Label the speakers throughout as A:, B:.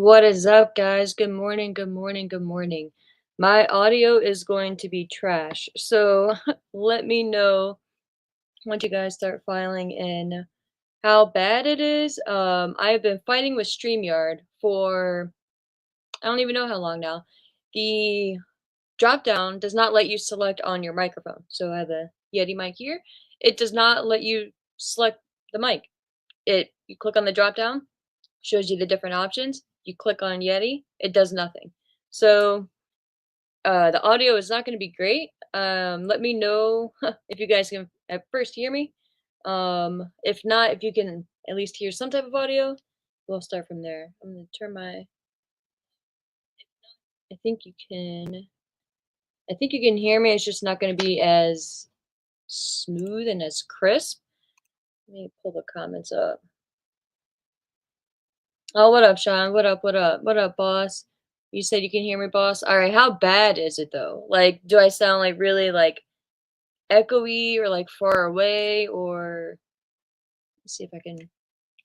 A: What is up, guys? Good morning, good morning, good morning. My audio is going to be trash, so let me know once you guys start filing in how bad it is. I've been fighting with StreamYard for I don't even know how long now. The drop down does not let you select on your microphone. So I have a Yeti mic here. It does not let you select the mic. You click on the drop down, shows you the different options. You click on Yeti, it does nothing. So the audio is not going to be great. Let me know if you guys can at first hear me. If not, if you can at least hear some type of audio, we'll start from there. I'm going to turn my. I think you can. I think you can hear me. It's just not going to be as smooth and as crisp. Let me pull the comments up. Oh, what up, Sean? What up? What up? What up, boss? You said you can hear me, boss. All right. How bad is it though? Like, do I sound like really like echoey or like far away? Or let's see if I can.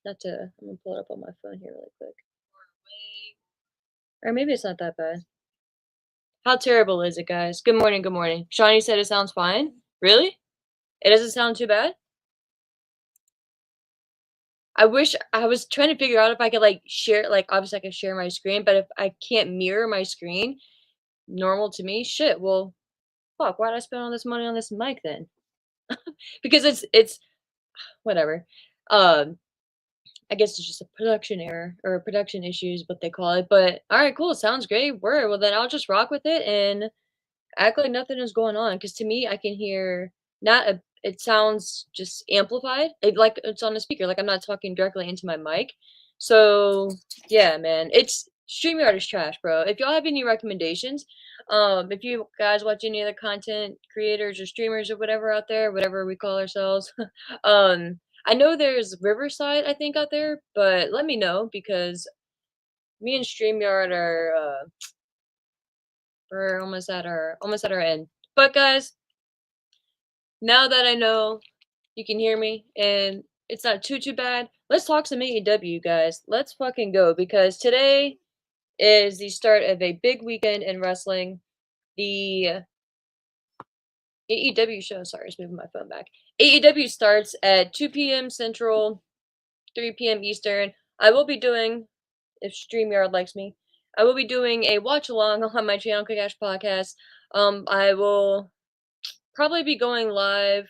A: Not to. I'm gonna pull it up on my phone here really quick. Or maybe it's not that bad. How terrible is it, guys? Good morning. Good morning. Shawnee said it sounds fine. Really? It doesn't sound too bad. I wish I was trying to figure out if I could like share. Like, obviously, I can share my screen, but if I can't mirror my screen, normal to me, shit. Well, fuck, why did I spend all this money on this mic then? Because it's whatever. Um, I guess it's just a production error or production issues, what they call it. But all right, cool. Sounds great. Word. Well, then I'll just rock with it and act like nothing is going on. Because to me, I can hear not a. It sounds just amplified, like it's on a speaker. Like I'm not talking directly into my mic. So yeah, man, it's StreamYard is trash, bro. If y'all have any recommendations, if you guys watch any other content creators or streamers or whatever out there, whatever we call ourselves, I know there's Riverside, I think, out there, but let me know because me and StreamYard are we're almost at our end. But guys, now that I know you can hear me and it's not too bad, let's talk some AEW, guys. Let's fucking go because today is the start of a big weekend in wrestling. The AEW show, sorry, I was moving my phone back. AEW starts at 2 p.m. Central, 3 p.m. Eastern. I will be doing, if StreamYard likes me, I will be doing a watch along on my channel, Kagash Podcast. I will probably be going live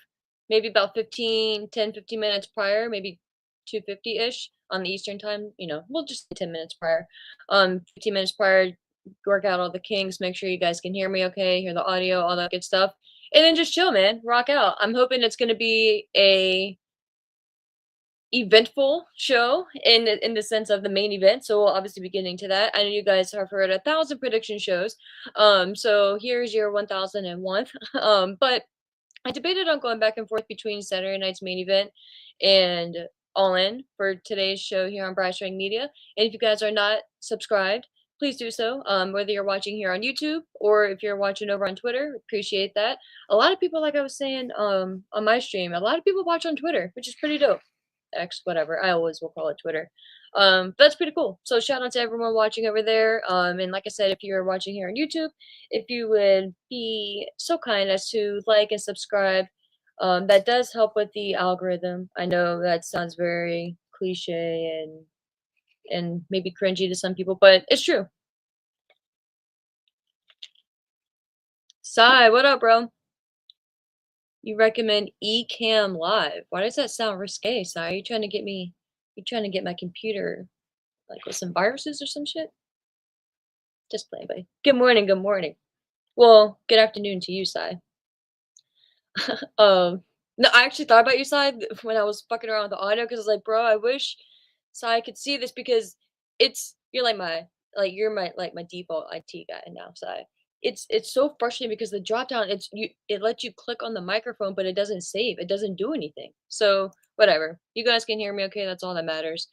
A: maybe about 15 minutes prior, maybe 2:50-ish on the Eastern time. You know, we'll just 10 minutes prior. 15 minutes prior, work out all the kinks, make sure you guys can hear me okay, hear the audio, all that good stuff. And then just chill, man. Rock out. I'm hoping it's gonna be a eventful show in the sense of the main event, so we'll obviously be getting to that. I know you guys have heard 1,000 prediction shows, so here's your 1001th. But I debated on going back and forth between Saturday night's main event and All In for today's show here on Bright String Media. And if you guys are not subscribed, please do so. Whether you're watching here on YouTube or if you're watching over on Twitter, appreciate that. A lot of people, like I was saying on my stream, a lot of people watch on Twitter, which is pretty dope. X, whatever. I always will call it Twitter. That's pretty cool. So shout out to everyone watching over there. And like I said, if you're watching here on YouTube, if you would be so kind as to like and subscribe, that does help with the algorithm. I know that sounds very cliche and maybe cringy to some people, but it's true. Sai, what up, bro? You recommend Ecamm Live. Why does that sound risque, Sai? Are you trying to get me? You trying to get my computer like with some viruses or some shit? Just playing, buddy. Good morning, good morning. Well, good afternoon to you, Sai. No, I actually thought about you, Sai, when I was fucking around with the audio because I was like, bro, I wish Sai could see this because you're like my default IT guy now, Sai. It's so frustrating because the drop down it lets you click on the microphone, but it doesn't save. It doesn't do anything. So whatever. You guys can hear me okay, that's all that matters.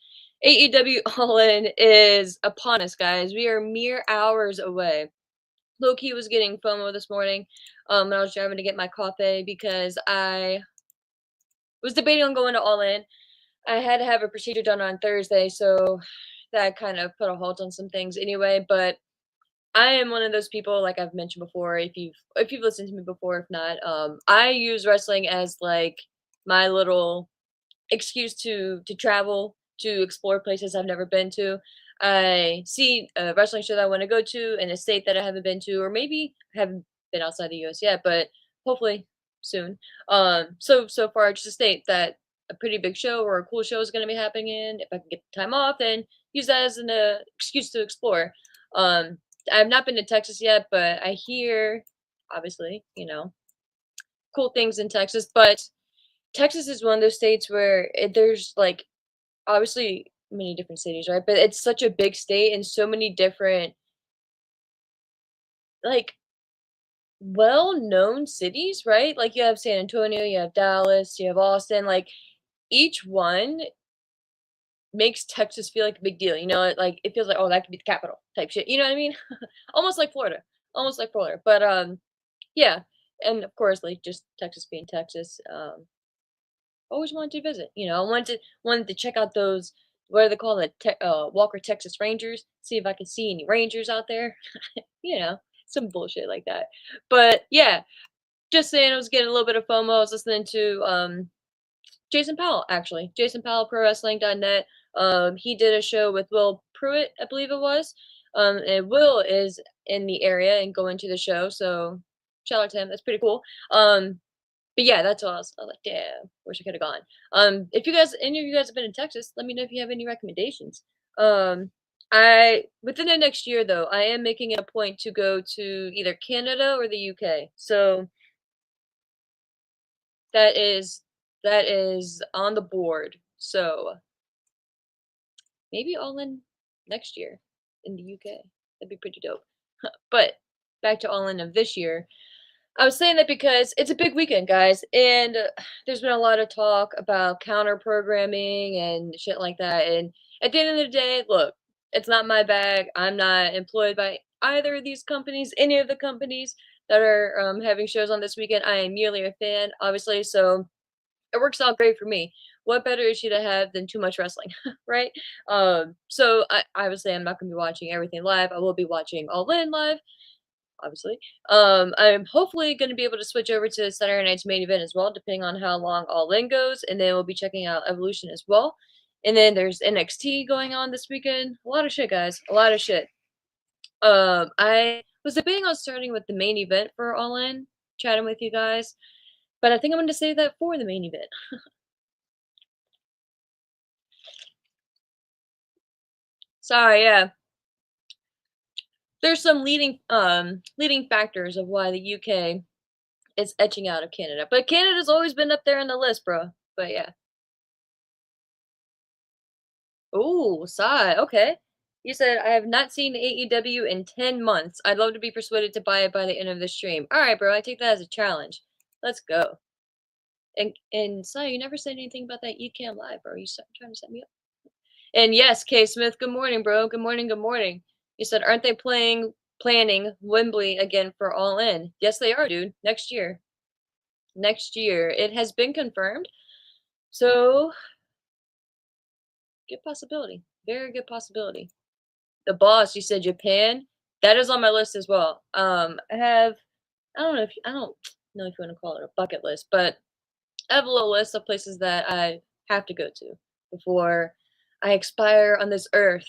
A: AEW All In is upon us, guys. We are mere hours away. Low-key was getting FOMO this morning when I was driving to get my coffee because I was debating on going to All In. I had to have a procedure done on Thursday, so that kind of put a halt on some things anyway, but I am one of those people, like I've mentioned before, if you've listened to me before, if not, I use wrestling as like my little excuse to travel, to explore places I've never been to. I see a wrestling show that I want to go to in a state that I haven't been to, or maybe haven't been outside the US yet, but hopefully soon. So far just a state that a pretty big show or a cool show is going to be happening in. If I can get the time off, then use that as an excuse to explore. Um, I've not been to Texas yet, but I hear, obviously, cool things in Texas. But Texas is one of those states where there's like obviously many different cities, right? But it's such a big state and so many different like well-known cities, right? Like you have San Antonio, you have Dallas, you have Austin. Like each one makes Texas feel like a big deal. Like it feels like, oh, that could be the capital type shit. You know what I mean? Almost like Florida. Almost like Florida. But yeah. And of course, like just Texas being Texas. Always wanted to visit. I wanted to check out those, what are they called, the Walker Texas Rangers. See if I could see any Rangers out there. You know, some bullshit like that. But yeah, just saying, I was getting a little bit of FOMO. I was listening to Jason Powell, actually. Jason Powell, ProWrestling.net. He did a show with Will Pruitt, I believe it was. And Will is in the area and going to the show, so shout out to him. That's pretty cool. But yeah, that's all. I was like, damn, wish I could have gone. If any of you guys have been in Texas, let me know if you have any recommendations. I within the next year though, I am making it a point to go to either Canada or the UK. So that is that is on the board. So maybe all in next year in the UK. That'd be pretty dope. But back to all in of this year. I was saying that because it's a big weekend, guys, and there's been a lot of talk about counter programming and shit like that. And at the end of the day, look, it's not my bag. I'm not employed by either of these companies, any of the companies that are having shows on this weekend. I am merely a fan, obviously, so it works out great for me. What better issue to have than too much wrestling, right? So obviously, I'm not going to be watching everything live. I will be watching All In live, obviously. I'm hopefully going to be able to switch over to Saturday night's main event as well, depending on how long All In goes, and then we'll be checking out Evolution as well. And then there's NXT going on this weekend. A lot of shit, guys. A lot of shit. I was debating on starting with the main event for All In, chatting with you guys, but I think I'm going to save that for the main event. Sorry, yeah. There's some leading factors of why the UK is etching out of Canada, but Canada's always been up there on the list, bro. But yeah. Oh, sigh. Okay. You said I have not seen AEW in 10 months. I'd love to be persuaded to buy it by the end of the stream. All right, bro. I take that as a challenge. Let's go. And Sai, you never said anything about that ECAM live, bro. Trying to set me up? And yes, K Smith. Good morning, bro. Good morning. Good morning. You said, aren't they planning Wembley again for All In? Yes, they are, dude. Next year. Next year. It has been confirmed. So, good possibility. Very good possibility. The boss, you said Japan. That is on my list as well. I don't know if you want to call it a bucket list, but I have a little list of places that I have to go to before I expire on this earth.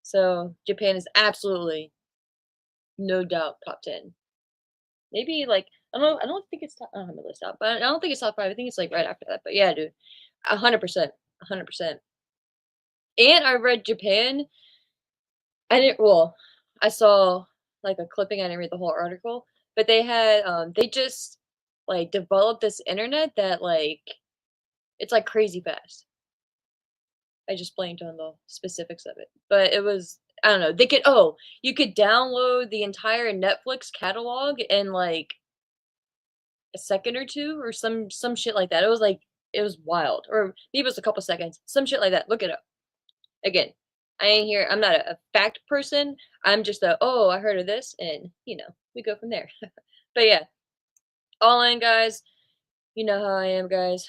A: So Japan is absolutely, no doubt, top 10. Maybe like I don't think it's top. I don't have my list out, but I don't think it's top 5. I think it's like right after that. But yeah, dude, 100%, 100%. And I read Japan. I didn't. Well, I saw like a clipping. I didn't read the whole article, but they just like developed this internet that like it's like crazy fast. I just blanked on the specifics of it, but it was, I don't know. You could download the entire Netflix catalog in like a second or two, or some shit like that. It was wild, or maybe it was a couple seconds, some shit like that. Look it up. Again, I ain't here. I'm not a fact person. I'm just oh, I heard of this, and we go from there. But yeah, All In, guys. You know how I am, guys.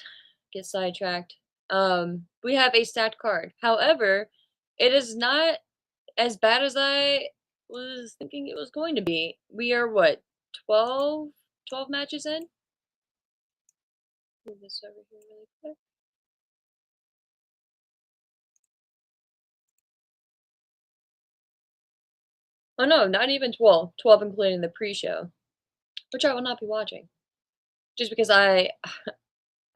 A: Get sidetracked. We have a stacked card. However, It is not as bad as I was thinking it was going to be. We are what, 12 matches in? Move this over here really quick. Oh no, not even 12. 12 including the pre-show, which I will not be watching. Just because I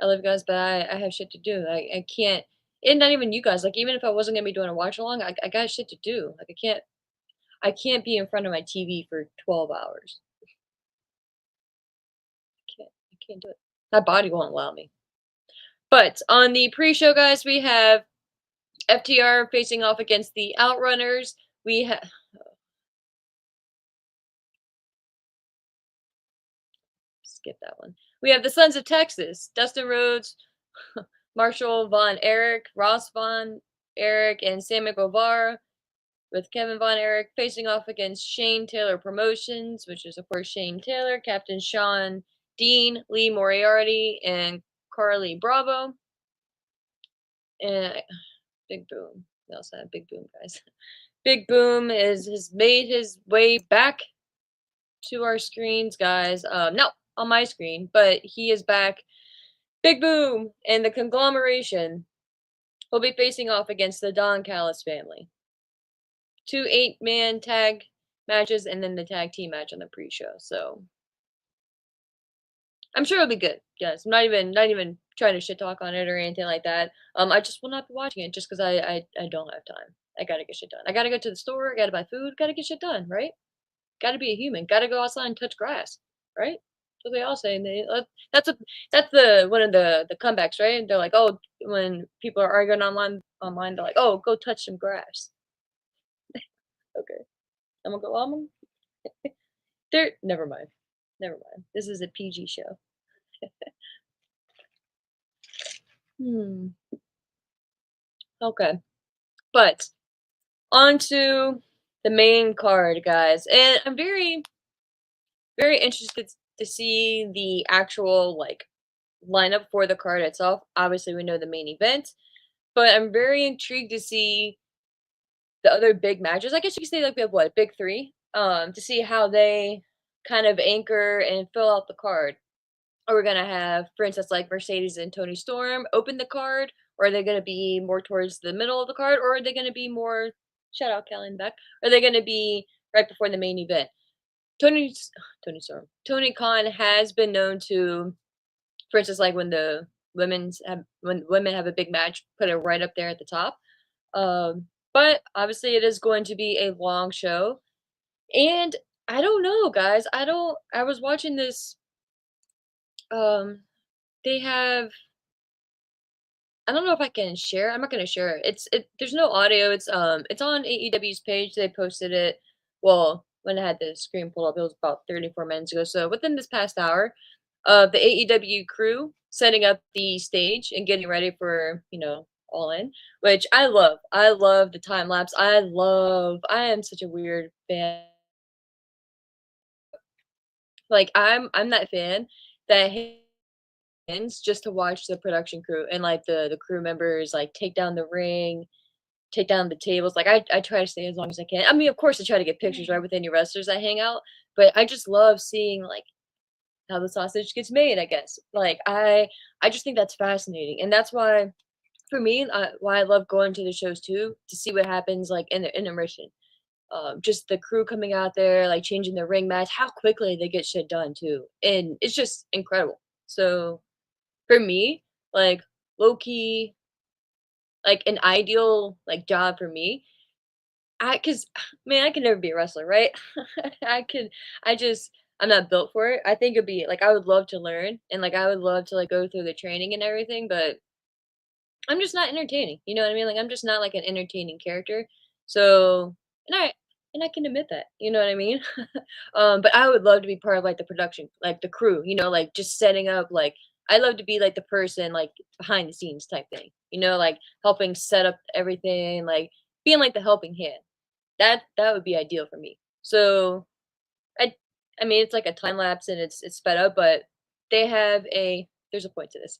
A: love you guys, but I have shit to do. I can't, and not even you guys. Like even if I wasn't gonna be doing a watch along, I got shit to do. Like I can't be in front of my TV for 12 hours. I can't do it. My body won't allow me. But on the pre-show, guys, we have FTR facing off against the Outrunners. We have skip that one. We have the Sons of Texas, Dustin Rhodes, Marshall Von Erich, Ross Von Erich, and Sammy Guevara, with Kevin Von Erich facing off against Shane Taylor Promotions, which is of course Shane Taylor, Captain Sean Dean, Lee Moriarty, and Carly Bravo. And Big Boom. We also have Big Boom, guys. Big Boom has made his way back to our screens, guys. No, on my screen, but he is back. Big Boom and the conglomeration will be facing off against the Don Callis family. 2 8-man tag matches and then the tag team match on the pre-show. So I'm sure it'll be good. Yes, I'm not even trying to shit talk on it or anything like that. I just will not be watching it just because I don't have time. I gotta get shit done. I gotta go to the store. I gotta buy food. Gotta get shit done. Right? Gotta be a human. Gotta go outside and touch grass. Right? That's what they all say. And that's a that's the one of the comebacks, right? And they're like, oh, when people are arguing online, they're like, oh, go touch some grass. Okay, I'm gonna go. There. Never mind. Never mind. This is a PG show. Hmm. Okay. But on to the main card, guys. And I'm very, very interested to see the actual like lineup for the card itself. Obviously, we know the main event, but I'm very intrigued to see the other big matches. I guess you could say like we have what, big three? To see how they kind of anchor and fill out the card. Are we gonna have, for instance, like Mercedes and Tony Storm open the card, or are they gonna be more towards the middle of the card, or are they gonna be more, shout out Kelly in the back? Are they gonna be right before the main event? Tony Storm. Tony Khan has been known to, for instance, like when women have a big match, put it right up there at the top. But obviously it is going to be a long show. And I don't know, guys. I was watching this um they have, I don't know if I can share. I'm not gonna share it. There's no audio. It's on AEW's page. They posted it. Well, when I had the screen pulled up, it was about 34 minutes ago. So within this past hour, the AEW crew setting up the stage and getting ready for All In, which I love. I love the time lapse. I am such a weird fan. Like I'm that fan that ends just to watch the production crew and like the crew members like take down the ring, take down the tables. Like I try to stay as long as I can. I mean, of course, I try to get pictures right with any wrestlers I hang out, but I just love seeing like how the sausage gets made. I guess like I just think that's fascinating, and that's why for me why I love going to the shows too, to see what happens like in the intermission. Just the crew coming out there, like changing the ring mats, how quickly they get shit done too, and it's just incredible. So for me, like low key, like an ideal like job for me. Cause man, I could never be a wrestler, right? I could, I'm not built for it. I think it'd be like I would love to learn and like I would love to like go through the training and everything, but I'm just not entertaining. You know what I mean? Like I'm just not like an entertaining character. So, and I can admit that. You know what I mean? But I would love to be part of like the production, like the crew. Like just setting up. Like I love to be like the person like behind the scenes type thing. Like helping set up everything, like being like the helping hand. That would be ideal for me. So I I mean it's like a time lapse and it's sped up, but they have a there's a point to this.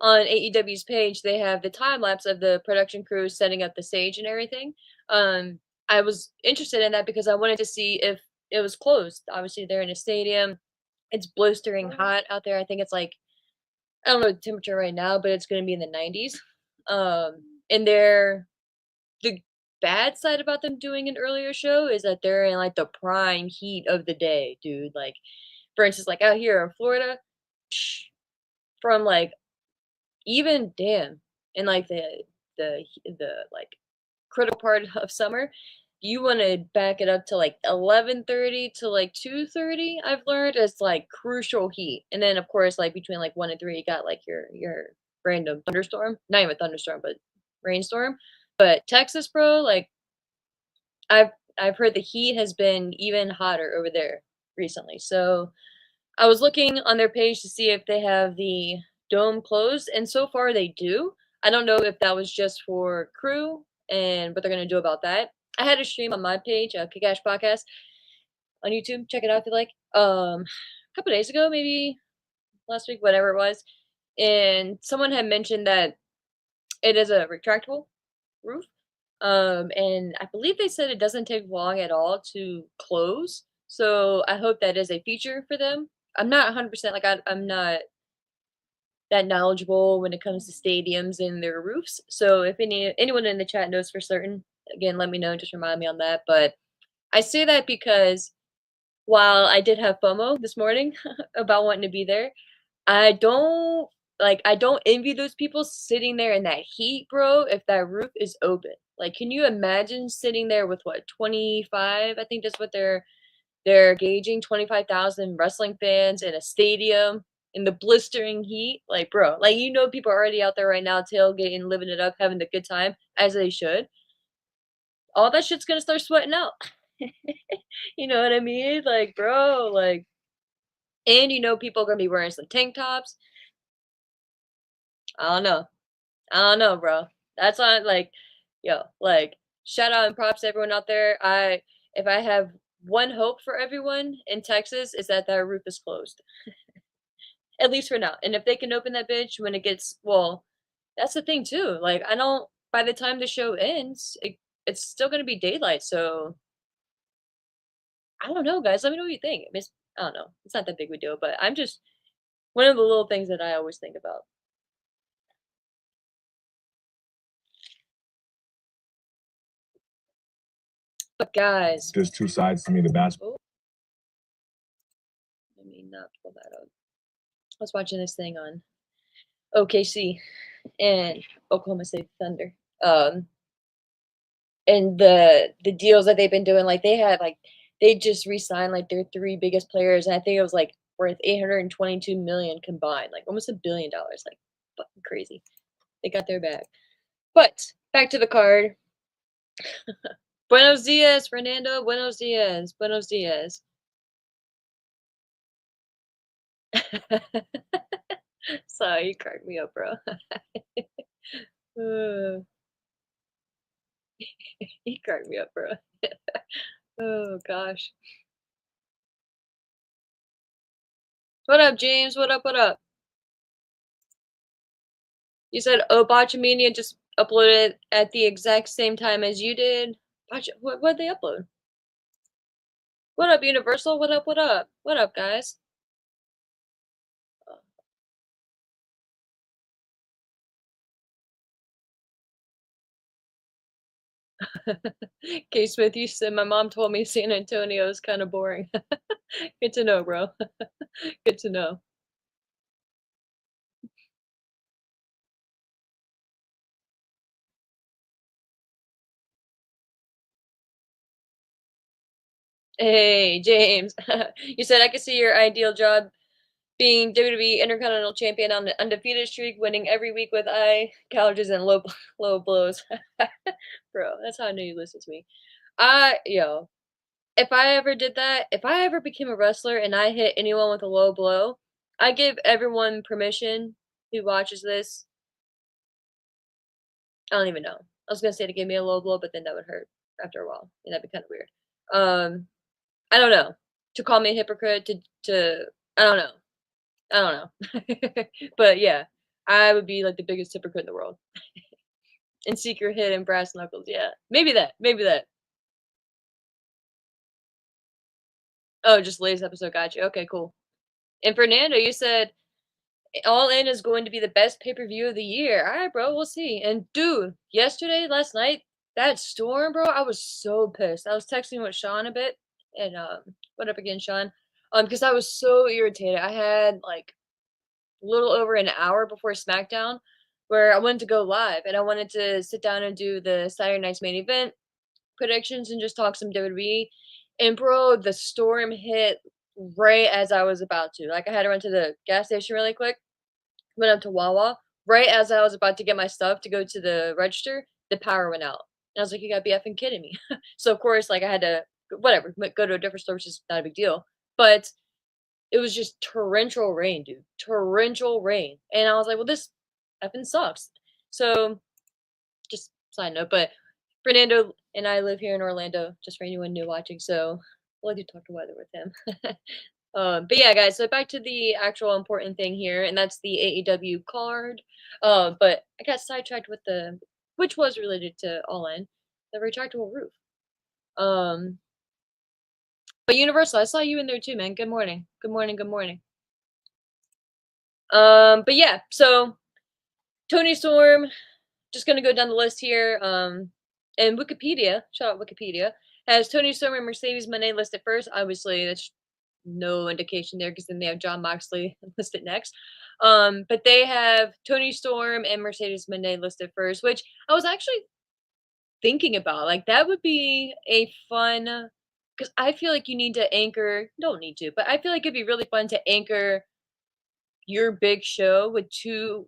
A: On AEW's page, they have the time lapse of the production crew setting up the stage and everything. Um, I was interested in that because I wanted to see if it was closed. Obviously, they're in a stadium. It's blistering hot out there. I think it's like I don't know the temperature right now, but it's gonna be in the 90s. And the bad side about them doing an earlier show is that they're in like the prime heat of the day, dude. Like, for instance, like out here in Florida, psh, from like even damn in like the like critical part of summer, you want to back it up to like 11:30 to like 2:30. I've learned it's like crucial heat, and then of course like between like 1 and 3, you got like your random thunderstorm, not even thunderstorm, but rainstorm. But Texas, bro, like I've I've heard the heat has been even hotter over there recently. So I was looking on their page to see if they have the dome closed, and so far they do. I don't know if that was just for crew and what they're gonna do about that. I had a stream on my page, Kickash Podcast on YouTube. Check it out if you like. A couple days ago, maybe last week, whatever it was, and someone had mentioned that it is a retractable roof. And I believe they said it doesn't take long at all to close. So I hope that is a feature for them. I'm not 100% like I'm not that knowledgeable when it comes to stadiums and their roofs. So if anyone in the chat knows for certain, again, let me know. Just remind me on that. But I say that because while I did have FOMO this morning about wanting to be there, I don't envy those people sitting there in that heat, bro, if that roof is open. Like, can you imagine sitting there with what, 25? I think that's what they're gauging, 25,000 wrestling fans in a stadium in the blistering heat. Like, bro, like people are already out there right now tailgating, living it up, having a good time, as they should. All that shit's gonna start sweating out. You know what I mean? Like, bro, like, and people are gonna be wearing some tank tops. I don't know. I don't know, bro. That's not like, yo, like, shout out and props to everyone out there. If I have one hope for everyone in Texas is that that roof is closed, at least for now. And if they can open that bitch when it gets, well, that's the thing too. Like, I don't. By the time the show ends, it's still gonna be daylight. So I don't know, guys. Let me know what you think. I don't know. It's not that big of a deal, but I'm just one of the little things that I always think about. But guys,
B: there's two sides to me. The basketball.
A: Let me not pull that up. I was watching this thing on OKC and Oklahoma City Thunder. And the deals that they've been doing, like they just re-signed like their three biggest players, and I think it was like worth 822 million combined, like almost $1 billion, like fucking crazy. They got their bag. But back to the card. Buenos dias, Fernando. Buenos dias. Buenos dias. Sorry, you cracked me up, bro. He cracked me up, bro. Oh gosh. What up, James? What up? What up? You said, oh, Botchamania just uploaded at the exact same time as you did. What'd they upload? What up, Universal? What up? What up? What up, guys? K Smith, you said my mom told me San Antonio is kind of boring. Good to know, bro. Good to know. Hey, James. You said I could see your ideal job being WWE Intercontinental Champion on the undefeated streak, winning every week with eye gouges and low blows. Bro, that's how I know you listen to me. Yo, if I ever did that, if I ever became a wrestler and I hit anyone with a low blow, I give everyone permission who watches this. I don't even know. I was gonna say to give me a low blow, but then that would hurt after a while, and that'd be kind of weird. I don't know. To call me a hypocrite, to I don't know. I don't know. But yeah, I would be like the biggest hypocrite in the world. And secret hidden brass knuckles, yeah. Maybe that, maybe that. Oh, just latest episode, got you. Okay, cool. And Fernando, you said All In is going to be the best pay-per-view of the year. All right, bro, we'll see. And dude, yesterday, last night, that storm, bro, I was so pissed. I was texting with Sean a bit, and what up again, Sean? Because I was so irritated. I had like a little over an hour before SmackDown where I wanted to go live and I wanted to sit down and do the Saturday night's main event predictions and just talk some WWE. And bro, the storm hit right as I was about to. Like I had to run to the gas station really quick, went up to Wawa. Right as I was about to get my stuff to go to the register, the power went out. And I was like, you gotta be effing kidding me. So of course, like I had to whatever, go to a different store, which is not a big deal. But it was just torrential rain, dude. Torrential rain. And I was like, well, this effing sucks. So just side note, but Fernando and I live here in Orlando, just for anyone new watching, so we'll like to talk to weather with him. But yeah, guys, so back to the actual important thing here, and that's the AEW card. But I got sidetracked with the, which was related to All In, the retractable roof. Um, but Universal, I saw you in there too, man. Good morning. Good morning. Good morning. But yeah, so Tony Storm, just gonna go down the list here. And Wikipedia, shout out Wikipedia, has Tony Storm and Mercedes Moné listed first. Obviously, that's no indication there because then they have John Moxley listed next. But they have Tony Storm and Mercedes Moné listed first, which I was actually thinking about. Like that would be a fun because I feel like you need to anchor. Don't need to, but I feel like it'd be really fun to anchor your big show with two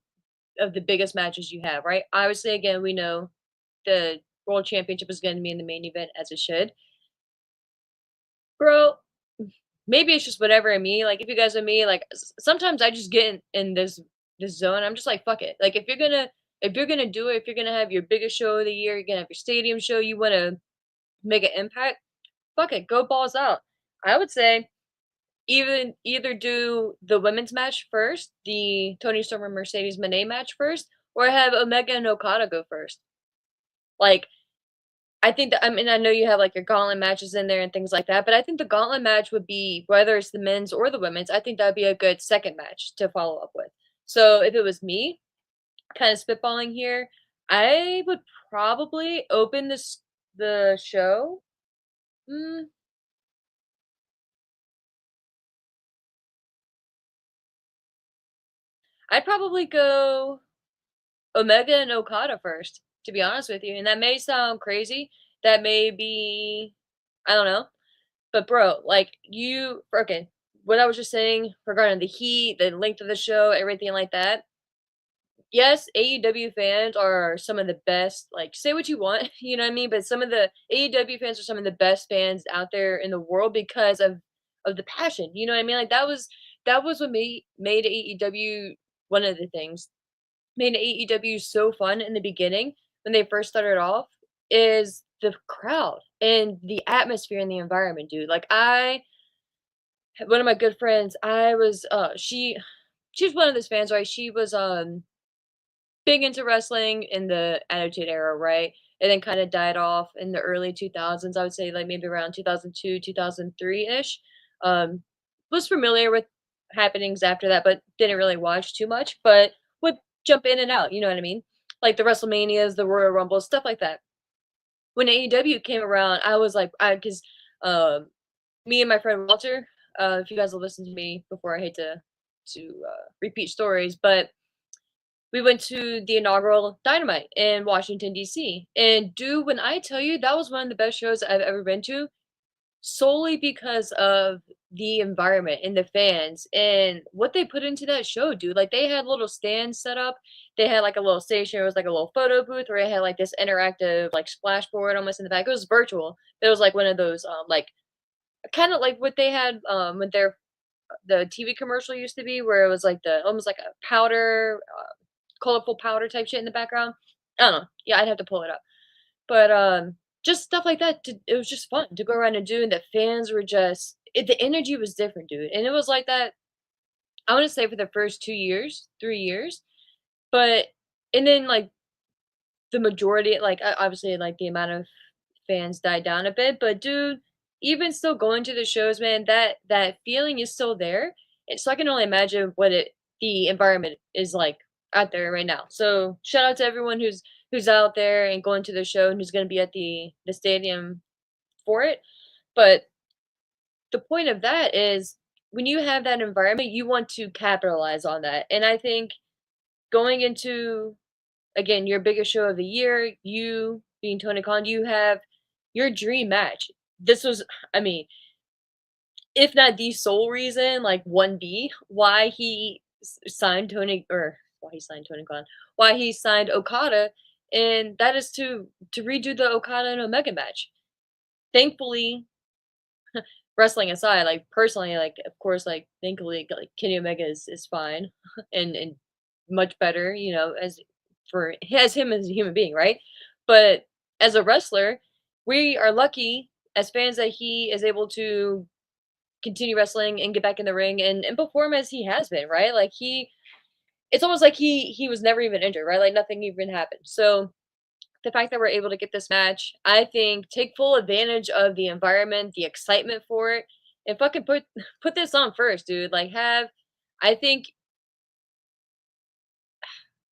A: of the biggest matches you have, right? Obviously, again, we know the World Championship is going to be in the main event as it should. Bro, maybe it's just whatever in me. Like if you guys are me, like sometimes I just get in this zone. I'm just like fuck it. Like if you're gonna do it, if you're gonna have your biggest show of the year, you're gonna have your stadium show, you want to make an impact. Fuck it, go balls out. I would say even either do the women's match first, the Tony Storm and Mercedes Moné match first, or have Omega and Okada go first. Like I think that I mean, I know you have, like, your gauntlet matches in there and things like that, but I think the gauntlet match would be whether it's the men's or the women's, I think that'd be a good second match to follow up with. So, if it was me, kinda spitballing here, I would probably open the show mm, I'd probably go Omega and Okada first, to be honest with you, and that may sound crazy, that may be I don't know, but bro, like you okay, what I was just saying regarding the heat, the length of the show, everything like that. Yes, AEW fans are some of the best. Like, say what you want, you know what I mean? But some of the AEW fans are some of the best fans out there in the world because of the passion. You know what I mean? Like that was what made AEW one of the things made AEW so fun in the beginning when they first started off is the crowd and the atmosphere and the environment, dude. Like I one of my good friends, I was she's one of those fans, right? She was big into wrestling in the Attitude Era, right? And then kind of died off in the early 2000s. I would say like maybe around 2002, 2003-ish. Was familiar with happenings after that, but didn't really watch too much, but would jump in and out, you know what I mean? Like the WrestleManias, the Royal Rumbles, stuff like that. When AEW came around, I was like, I because me and my friend Walter, if you guys will listen to me before, I hate to repeat stories, but we went to the inaugural Dynamite in Washington D.C. And dude, when I tell you that was one of the best shows I've ever been to, solely because of the environment and the fans and what they put into that show, dude. Like they had little stands set up. They had like a little station. It was like a little photo booth where it had like this interactive like splashboard almost in the back. It was virtual. It was like one of those like kind of like what they had with their the TV commercial used to be, where it was like the almost like a powder, colorful powder type shit in the background. I don't know. Yeah, I'd have to pull it up. But just stuff like that. It was just fun to go around and do, and the fans were just the energy was different, dude. And it was like that I wanna say for the first 2 years, 3 years, but and then, like, the majority like, obviously, like, the amount of fans died down a bit, but dude, even still going to the shows, man, that feeling is still there, and so I can only imagine what it the environment is like out there right now. So, shout out to everyone who's out there and going to the show and who's gonna be at the stadium for it, but the point of that is when you have that environment, you want to capitalize on that, and I think going into, again, your biggest show of the year, you being Tony Khan, you have your dream match. This was I mean, if not the sole reason, like 1B, why he signed Tony or why he signed Tony Khan, why he signed Okada, and that is to redo the Okada and Omega match. Thankfully, wrestling aside, like, personally, like, of course, like, thankfully, like, Kenny Omega is fine and much better, you know, as him as a human being, right? But as a wrestler, we are lucky as fans that he is able to continue wrestling and get back in the ring and perform as he has been, right? Like, it's almost like he was never even injured, right? Like, nothing even happened. So, the fact that we're able to get this match, I think take full advantage of the environment, the excitement for it, and fucking put this on first, dude. Like have I think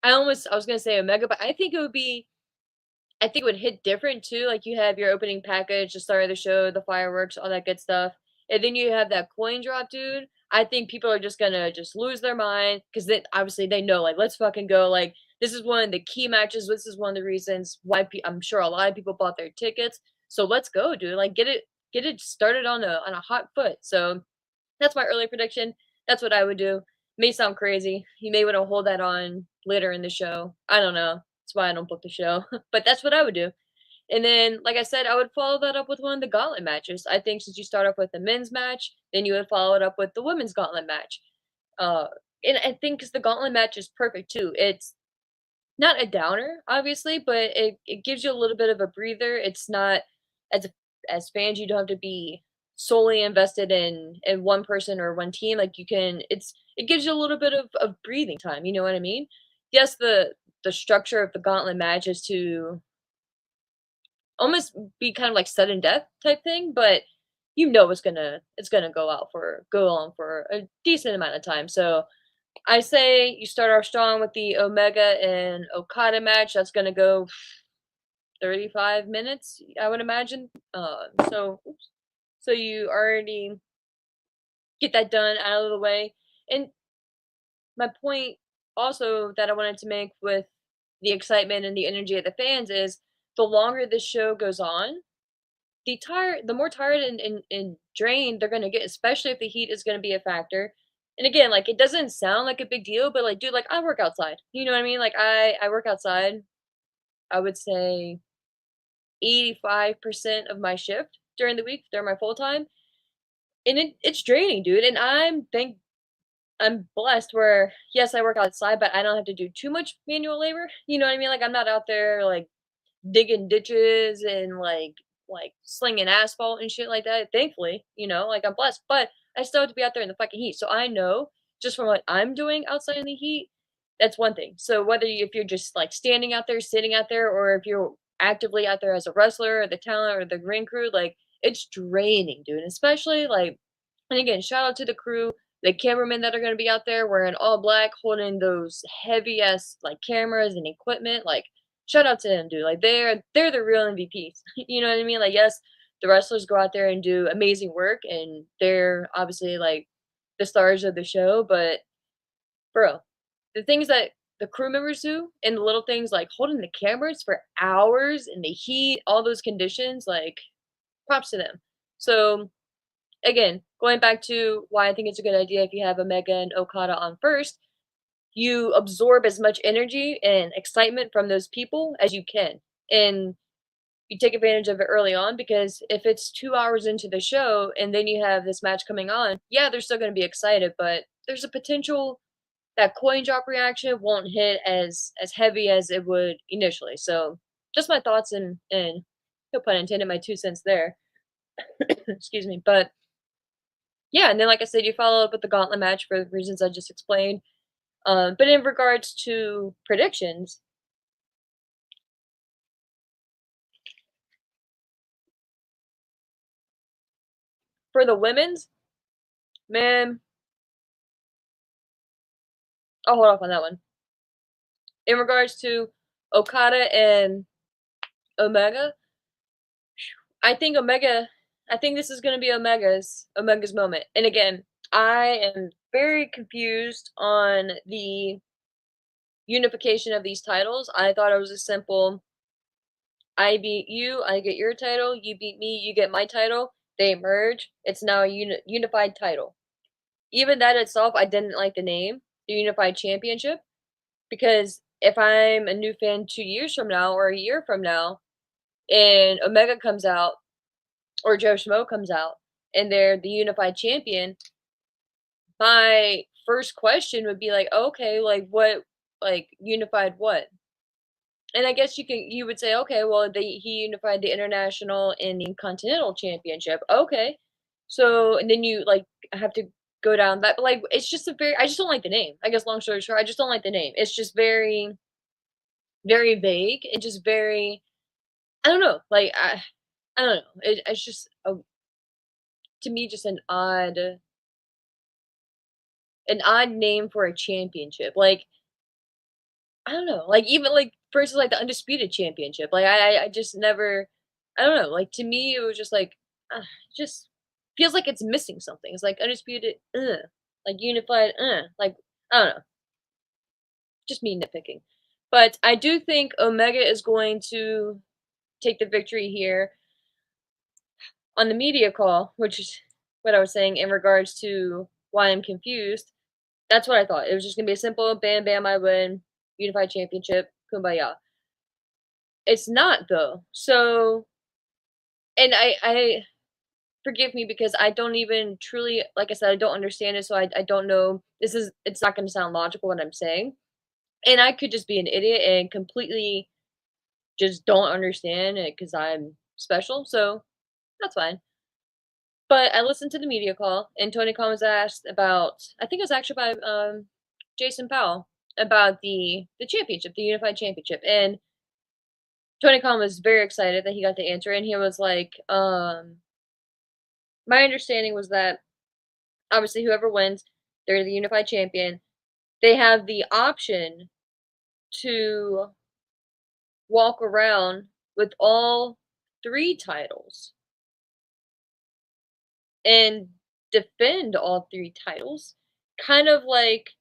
A: I was gonna say Omega, but I think it would hit different too. Like you have your opening package, the start of the show, the fireworks, all that good stuff. And then you have that coin drop, dude. I think people are just gonna just lose their mind because then obviously they know, like, let's fucking go. Like, this is one of the key matches. This is one of the reasons why I'm sure a lot of people bought their tickets. So let's go, dude. Like, get it started on a hot foot. So that's my early prediction. That's what I would do. May sound crazy. You may want to hold that on later in the show. I don't know. That's why I don't book the show. But that's what I would do. And then, like I said, I would follow that up with one of the gauntlet matches. I think since you start off with the men's match, then you would follow it up with the women's gauntlet match. Uh, and I think 'cause the gauntlet match is perfect too. It's not a downer, obviously, but it gives you a little bit of a breather. It's not as as fans, you don't have to be solely invested in one person or one team. Like you can, it gives you a little bit of breathing time. You know what I mean? Yes, the structure of the gauntlet match is to almost be kind of like sudden death type thing, but you know it's gonna go on for a decent amount of time. So I say you start off strong with the Omega and Okada match. That's gonna go 35 minutes, I would imagine. So you already get that done out of the way. And my point also that I wanted to make with the excitement and the energy of the fans is the longer this show goes on, the more tired and drained they're gonna get, especially if the heat is gonna be a factor. And again, like it doesn't sound like a big deal, but like, dude, like I work outside. You know what I mean? Like I work outside. I would say 85% of my shift during the week, during my full time. And it's draining, dude. And I'm blessed where yes, I work outside, but I don't have to do too much manual labor. You know what I mean? Like I'm not out there like digging ditches and like slinging asphalt and shit like that. Thankfully, you know, like I'm blessed, but I still have to be out there in the fucking heat. So I know just from what I'm doing outside in the heat, that's one thing. So whether if you're just like standing out there, sitting out there, or if you're actively out there as a wrestler or the talent or the ring crew, like it's draining, dude. Especially like, and again, shout out to the crew, the cameramen that are going to be out there wearing all black, holding those heavy ass like cameras and equipment. Like, shout out to them, dude. Like, they're the real MVPs. You know what I mean? Like, yes, the wrestlers go out there and do amazing work, and they're obviously like the stars of the show. But bro, the things that the crew members do, and the little things like holding the cameras for hours in the heat, all those conditions, like props to them. So again, going back to why I think it's a good idea if you have Omega and Okada on first, you absorb as much energy and excitement from those people as you can. And you take advantage of it early on because if it's 2 hours into the show and then you have this match coming on, yeah, they're still going to be excited, but there's a potential that coin drop reaction won't hit as heavy as it would initially. So just my thoughts and no pun intended, my 2 cents there. Excuse me. But Yeah, and then like I said, you follow up with the gauntlet match for the reasons I just explained. But in regards to predictions, for the women's, man, I'll hold off on that one. In regards to Okada and Omega, I think this is gonna be Omega's moment. And again, I am very confused on the unification of these titles. I thought it was a simple I beat you, I get your title, you beat me, you get my title. They merge. It's now a unified title. Even that itself, I didn't like the name, the Unified Championship, because if I'm a new fan 2 years from now or a year from now, and Omega comes out or Joe Schmo comes out and they're the unified champion, my first question would be like, okay, like what, like unified what? And I guess you would say, okay, well, he unified the international and the continental championship. Okay, so and then you like have to go down that, but like it's just a very I just don't like the name. I guess long story short, I just don't like the name. It's just very vague and just very I don't know. Like I don't know. It's just to me just an odd name for a championship. Like I don't know, like, even, like, for instance, like, the Undisputed Championship, like, I just never I don't know, like, to me, it was just like, just feels like it's missing something. It's like Undisputed, like, Unified, like, I don't know, just me nitpicking. But I do think Omega is going to take the victory here on the media call, which is what I was saying in regards to why I'm confused. That's what I thought. It was just gonna be a simple bam, bam, I win, Unified Championship, kumbaya. It's not though. So, and I forgive me because I don't even truly, like I said, I don't understand it. So I don't know. It's not going to sound logical what I'm saying. And I could just be an idiot and completely just don't understand it because I'm special. So that's fine. But I listened to the media call and Tony Khan was asked about, I think it was actually by Jason Powell about the championship, the unified championship. And Tony Khan was very excited that he got the answer, and he was like, "My understanding was that obviously whoever wins, they're the unified champion. They have the option to walk around with all three titles and defend all three titles." Kind of like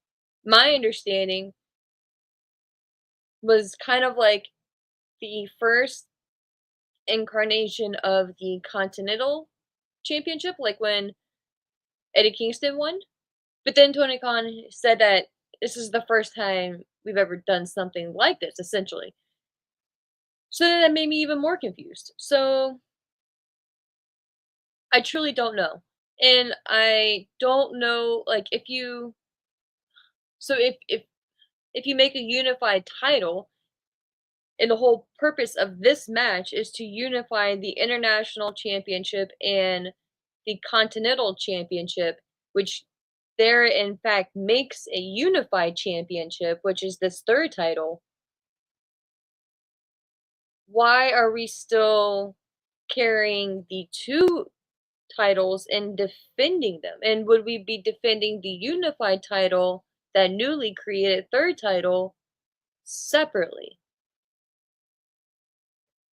A: my understanding was kind of like the first incarnation of the Continental Championship, like when Eddie Kingston won. But then Tony Khan said that this is the first time we've ever done something like this, essentially. So then that made me even more confused. So I truly don't know. And I don't know like if you so if you make a unified title and the whole purpose of this match is to unify the international championship and the continental championship, which there in fact makes a unified championship, which is this third title. Why are we still carrying the two titles and defending them? And would we be defending the unified title, that newly created third title, separately?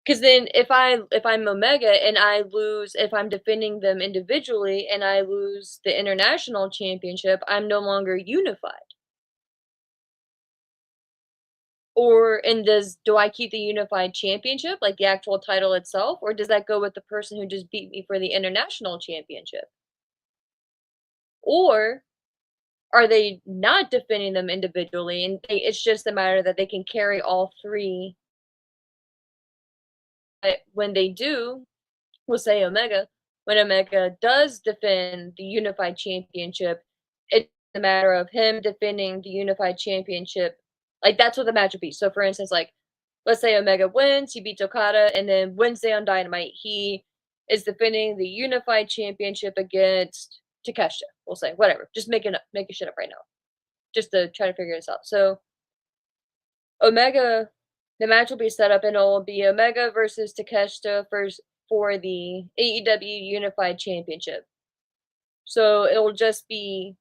A: Because then if I'm Omega and I lose, if I'm defending them individually and I lose the international championship, I'm no longer unified. Or and do I keep the unified championship, like the actual title itself, or does that go with the person who just beat me for the international championship? Or are they not defending them individually and it's just a matter that they can carry all three, but when they do, we'll say Omega, when Omega does defend the unified championship, it's a matter of him defending the unified championship. Like that's what the match would be. So for instance, like let's say Omega wins, he beats Okada, and then Wednesday on Dynamite, he is defending the unified championship against Takeshita, we'll say, whatever. Just making shit up right now, just to try to figure this out. So Omega, the match will be set up, and it will be Omega versus Takeshita for the AEW Unified Championship. So it will just be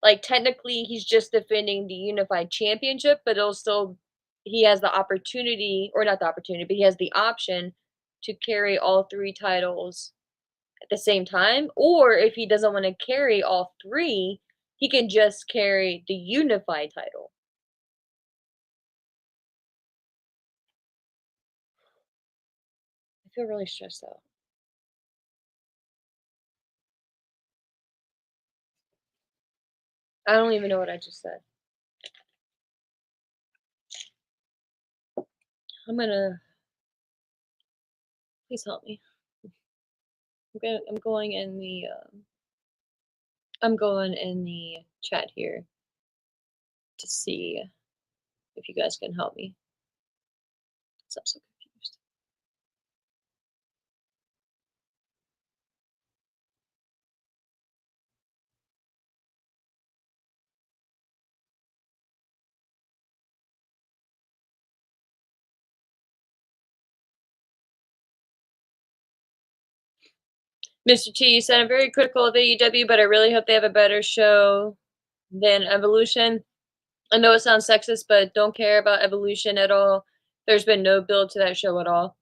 A: like technically he's just defending the Unified Championship, but it'll still he has the opportunity, or not the opportunity, but he has the option to carry all three titles at the same time. Or if he doesn't want to carry all three, he can just carry the Unified title. I feel really stressed out. I don't even know what I just said. Please help me. I'm going in the chat here to see if you guys can help me. 'Cause I'm so confused. Mr. T, you said I'm very critical of AEW, but I really hope they have a better show than Evolution. I know it sounds sexist, but don't care about Evolution at all. There's been no build to that show at all.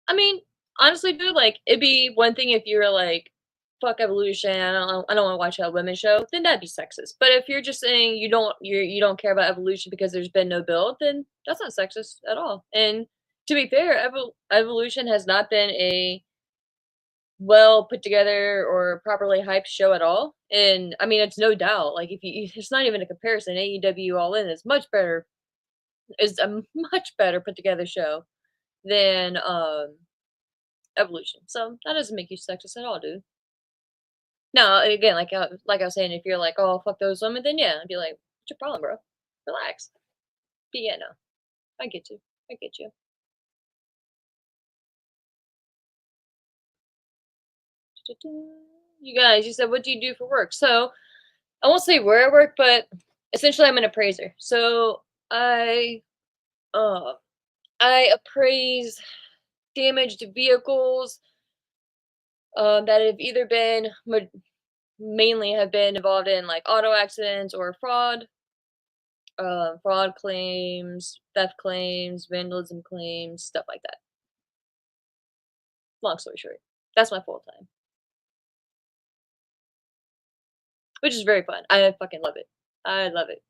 A: I mean, honestly, dude, like it'd be one thing if you were like, "Fuck Evolution, I don't want to watch a women's show," then that'd be sexist. But if you're just saying you don't care about Evolution because there's been no build, then that's not sexist at all. And to be fair, Evolution has not been a well put together or properly hyped show at all. And I mean, it's no doubt like if you, it's not even a comparison. AEW All In is much better, is a much better put together show than Evolution. So that doesn't make you sexist at all, dude. No, again, like I was saying, if you're like, oh fuck those women, then yeah, I'd be like, what's your problem, bro? Relax. But yeah, no, I get you. I get you. You guys, you said, what do you do for work? So I won't say where I work, but essentially I'm an appraiser. So uh I appraise damaged vehicles that have either been mainly have been involved in like auto accidents or fraud claims, theft claims, vandalism claims, stuff like that. Long story short, that's my full time, which is very fun. I fucking love it. I love it.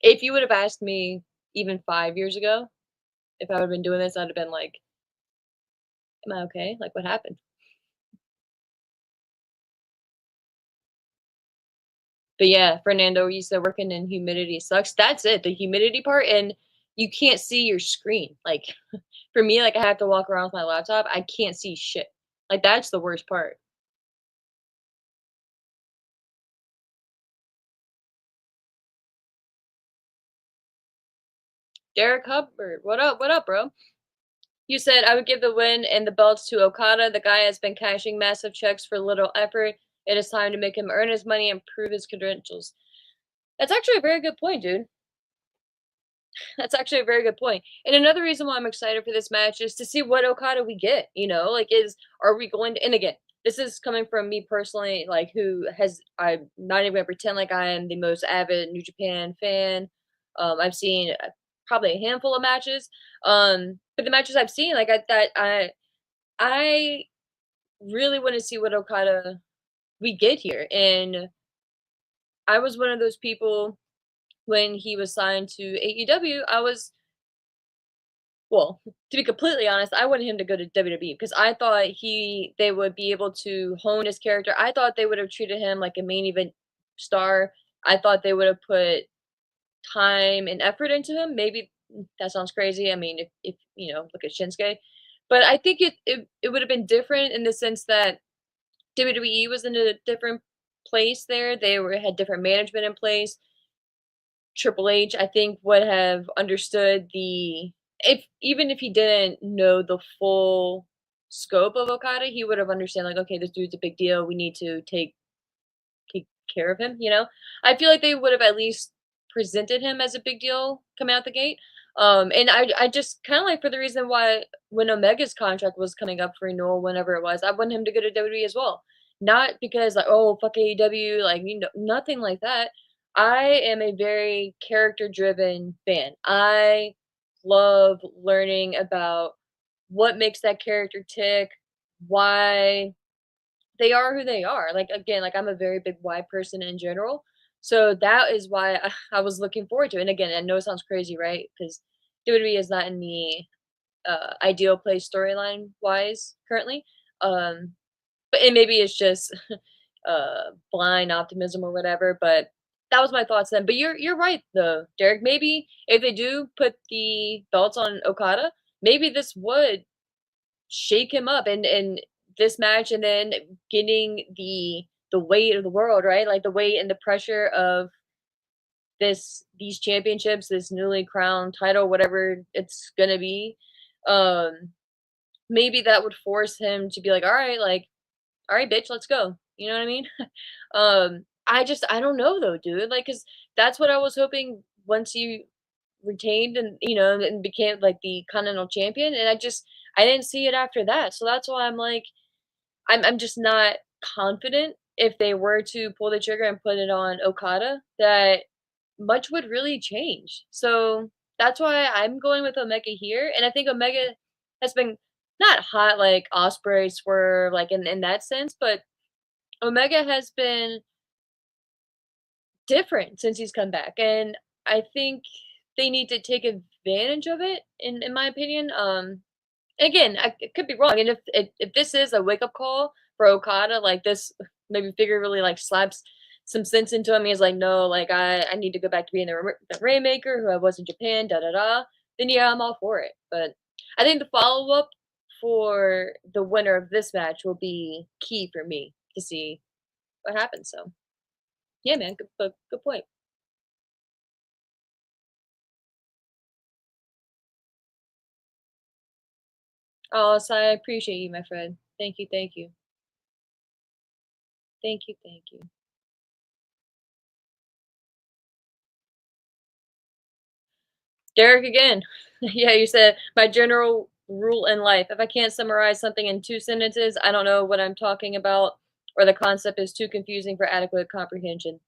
A: If you would have asked me even 5 years ago if I would have been doing this, I'd have been like, "Am I okay? Like, what happened?" But yeah, Fernando, you said working in humidity sucks. That's it, the humidity part, and you can't see your screen. Like for me, like I have to walk around with my laptop. I can't see shit. Like that's the worst part. Derek Hubbard, what up? What up, bro? You said I would give the win and the belts to Okada. The guy has been cashing massive checks for little effort. It is time to make him earn his money and prove his credentials. That's actually a very good point, dude. That's actually a very good point. And another reason why I'm excited for this match is to see what Okada we get. You know, like are we going to? And again, this is coming from me personally, like I'm not even gonna pretend like I am the most avid New Japan fan. I've seen probably a handful of matches, but the matches I've seen, like I really want to see what Okada we get here. And I was one of those people when he was signed to AEW. Well, to be completely honest, I wanted him to go to WWE because I thought they would be able to hone his character. I thought they would have treated him like a main event star. I thought they would have put time and effort into him. Maybe that sounds crazy. I mean, if you know, look at Shinsuke. But I think it would have been different in the sense that WWE was in a different place there. Had different management in place. Triple H, I think, would have understood if even if he didn't know the full scope of Okada, he would have understand like, okay, this dude's a big deal. We need to take care of him, you know? I feel like they would have at least presented him as a big deal coming out the gate. And I just kind of like for the reason why when Omega's contract was coming up for renewal, whenever it was, I wanted him to go to WWE as well. Not because like, oh fuck AEW, like nothing like that. I am a very character driven fan. I love learning about what makes that character tick, why they are who they are. Like again, like I'm a very big why person in general. So that is why I was looking forward to it. And again, I know it sounds crazy, right? Because WWE is not in the ideal place storyline wise currently. Um, but and maybe it's just blind optimism or whatever. But that was my thoughts then. But you're right though, Derek. Maybe if they do put the belts on Okada, maybe this would shake him up and this match and then getting the weight of the world, right? Like the weight and the pressure of these championships, this newly crowned title, whatever it's gonna be. Um, maybe that would force him to be like, all right, bitch, let's go. You know what I mean? I don't know though, dude. Like, cause that's what I was hoping once he retained and and became like the continental champion, and I didn't see it after that. So that's why I'm like, I'm just not confident if they were to pull the trigger and put it on Okada that much would really change. So that's why I'm going with Omega here, and I think Omega has been not hot like Osprey, Swerve, like in that sense, but Omega has been different since he's come back, and I think they need to take advantage of it, in my opinion. Again, I could be wrong, and if this is a wake up call for Okada, like this maybe figuratively like slaps some sense into him. He's like, no, like I need to go back to being the Rainmaker who I was in Japan, da da da. Then yeah, I'm all for it. But I think the follow up for the winner of this match will be key for me to see what happens. So yeah, man, good point. Oh, so I appreciate you, my friend. Thank you, thank you, thank you, thank you. Derek again. Yeah, you said my general rule in life. If I can't summarize something in 2 sentences, I don't know what I'm talking about, or the concept is too confusing for adequate comprehension.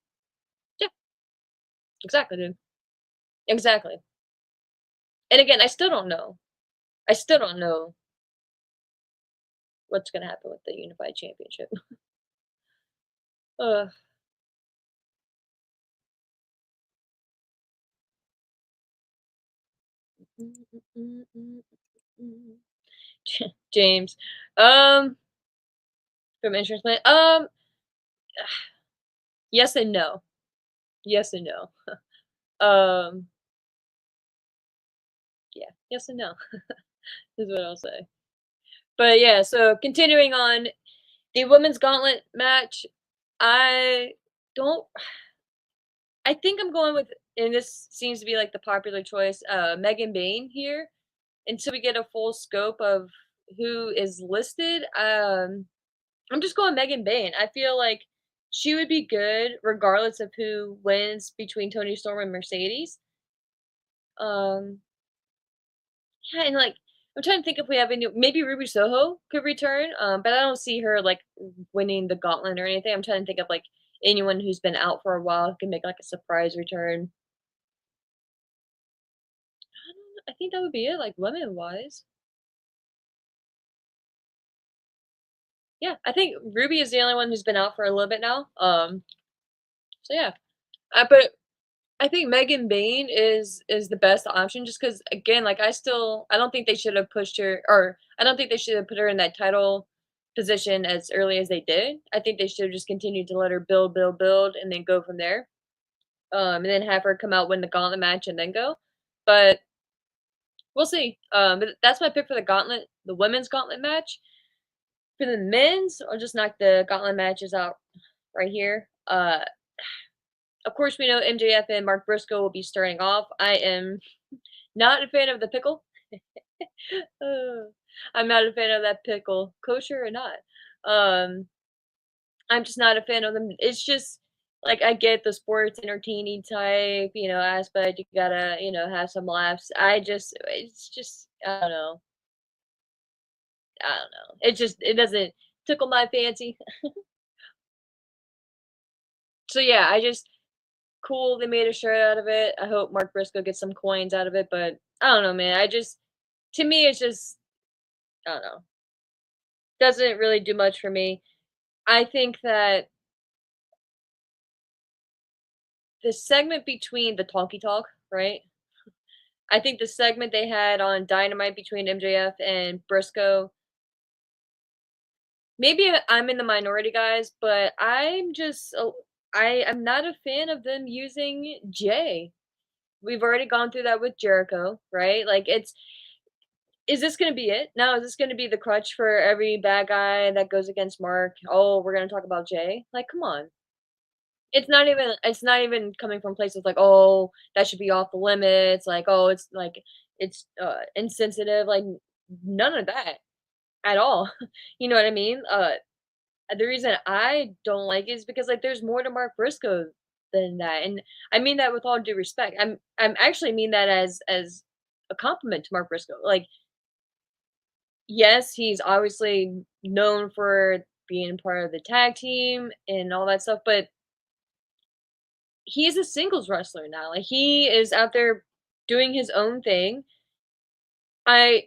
A: Yeah, exactly, dude. Exactly. And again, I still don't know. I still don't know what's gonna happen with the unified championship. Ugh. James. Um, from Insurance Plan. Yes and no. Yes and no. Um, yeah. Yes and no is what I'll say. But yeah, so continuing on the women's gauntlet match, I don't I think I'm going with, and this seems to be like the popular choice, Megan Bain here until we get a full scope of who is listed. I'm just going Megan Bain. I feel like she would be good regardless of who wins between Tony Storm and Mercedes. Um, Yeah, and like I'm trying to think if we have any. Maybe Ruby Soho could return, but I don't see her like winning the gauntlet or anything. I'm trying to think of like anyone who's been out for a while who can make like a surprise return. I don't know. I think that would be it, like women wise. Yeah, I think Ruby is the only one who's been out for a little bit now. So yeah, but I think Megan Bain is the best option just because again, like I don't think they should have pushed her or I don't think they should have put her in that title position as early as they did. I think they should have just continued to let her build, build, build, and then go from there. And then have her come out, win the gauntlet match, and then go. But we'll see. But that's my pick for the women's gauntlet match. For the men's, I'll just knock the gauntlet matches out right here. Of course, we know MJF and Mark Briscoe will be starting off. I am not a fan of the pickle. I'm not a fan of that pickle, kosher or not. Um, I'm just not a fan of them. It's just like I get the sports entertaining type, aspect. You gotta, have some laughs. It's just, I don't know. It doesn't tickle my fancy. So yeah, cool. They made a shirt out of it. I hope Mark Briscoe gets some coins out of it, but I don't know, man. To me, it's just, I don't know. Doesn't really do much for me. I think that the segment between the talkie talk, right? I think the segment they had on Dynamite between MJF and Briscoe, maybe I'm in the minority, guys, but I am not a fan of them using Jay. We've already gone through that with Jericho, right? Like, is this gonna be it? Now, is this gonna be the crutch for every bad guy that goes against Mark? Oh, we're gonna talk about Jay? Like, come on. It's not even coming from places like, "Oh, that should be off the limits," like, "Oh, it's insensitive," like, none of that at all. You know what I mean? The reason I don't like it is because, like, there's more to Mark Briscoe than that, and I mean that with all due respect. I'm actually mean that as a compliment to Mark Briscoe. Like, yes, he's obviously known for being part of the tag team and all that stuff, but he's a singles wrestler now. Like, he is out there doing his own thing. I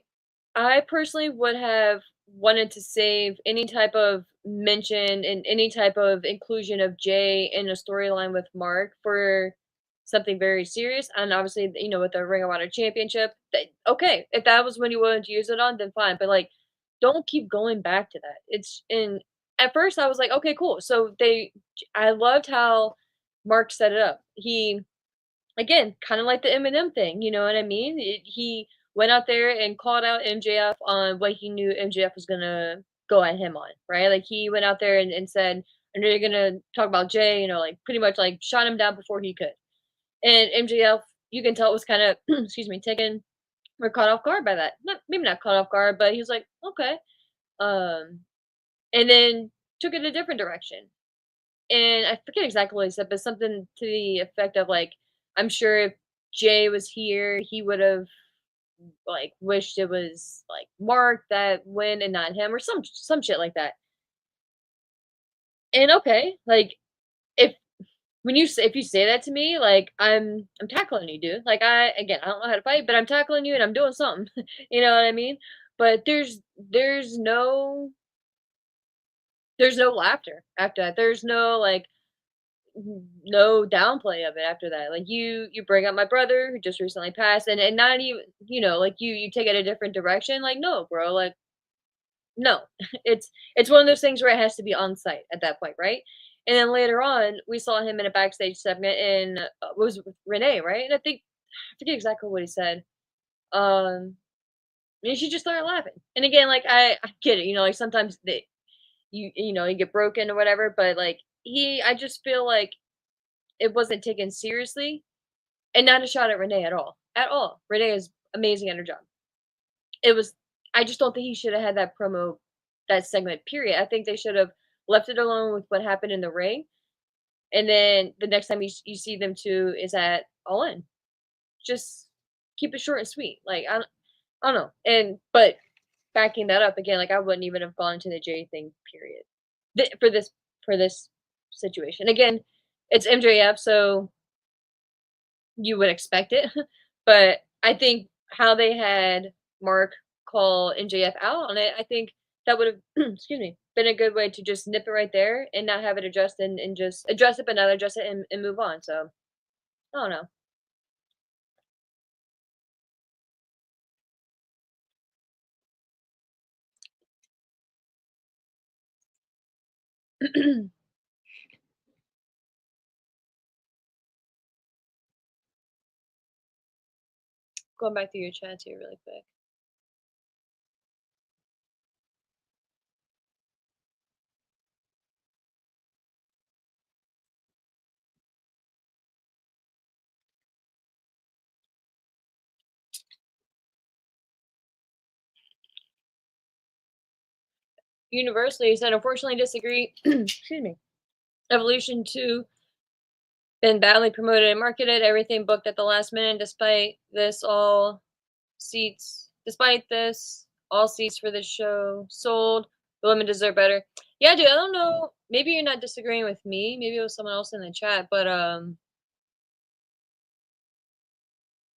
A: I personally would have wanted to save any type of mention and any type of inclusion of Jay in a storyline with Mark for something very serious. And obviously, with the Ring of Honor Championship, okay, if that was when you wanted to use it on, then fine. But like, don't keep going back to that. It's and At first I was like, okay, cool. I loved how Mark set it up. He Again, kinda like the Eminem thing, you know what I mean? He went out there and called out MJF on what he knew MJF was gonna go at him on, right? Like, he went out there and said, "I know you're gonna talk about Jay," like, pretty much, like, shot him down before he could. And MJF, you can tell, was kinda, excuse me, taken or caught off guard by that. Not caught off guard, but he was like, "Okay." Um, and then took it a different direction. And I forget exactly what he said, but something to the effect of, like, I'm sure if Jay was here, he would've, like, wished it was, like, Mark that win and not him or some shit like that. And okay, like, if if you say that to me, like, I'm tackling you, dude. Like, I don't know how to fight, but I'm tackling you and I'm doing something. You know what I mean? But there's no laughter after that. There's no downplay of it after that. Like, you bring up my brother who just recently passed, and not even, like, you take it a different direction. Like, no, bro, like, no. It's one of those things where it has to be on site at that point, right? And then later on, we saw him in a backstage segment in was it with Renee, right? And I forget exactly what he said. Um, and she just started laughing. And again, like, I get it, like, sometimes you get broken or whatever, but like, I just feel like it wasn't taken seriously. And not a shot at Renee at all, at all. Renee is amazing at her job. It was I just don't think he should have had that segment, period. I think they should have left it alone with what happened in the ring, and then the next time you see them 2 is at All In. Just keep it short and sweet. Like, I don't know. But backing that up again, like, I wouldn't even have gone into the Jay thing, period. For this situation. Again, it's MJF, so you would expect it. But I think how they had Mark call NJF out on it, I think that would have, excuse me, been a good way to just nip it right there and not have it adjust and just address it, but not address it and move on. So I don't know. Going back through your chats here really quick. Universally said, unfortunately disagree. Excuse me. Evolution 2 been badly promoted and marketed, everything booked at the last minute. Despite this, all seats for this show sold. The women deserve better. Yeah, dude, I don't know. Maybe you're not disagreeing with me. Maybe it was someone else in the chat, but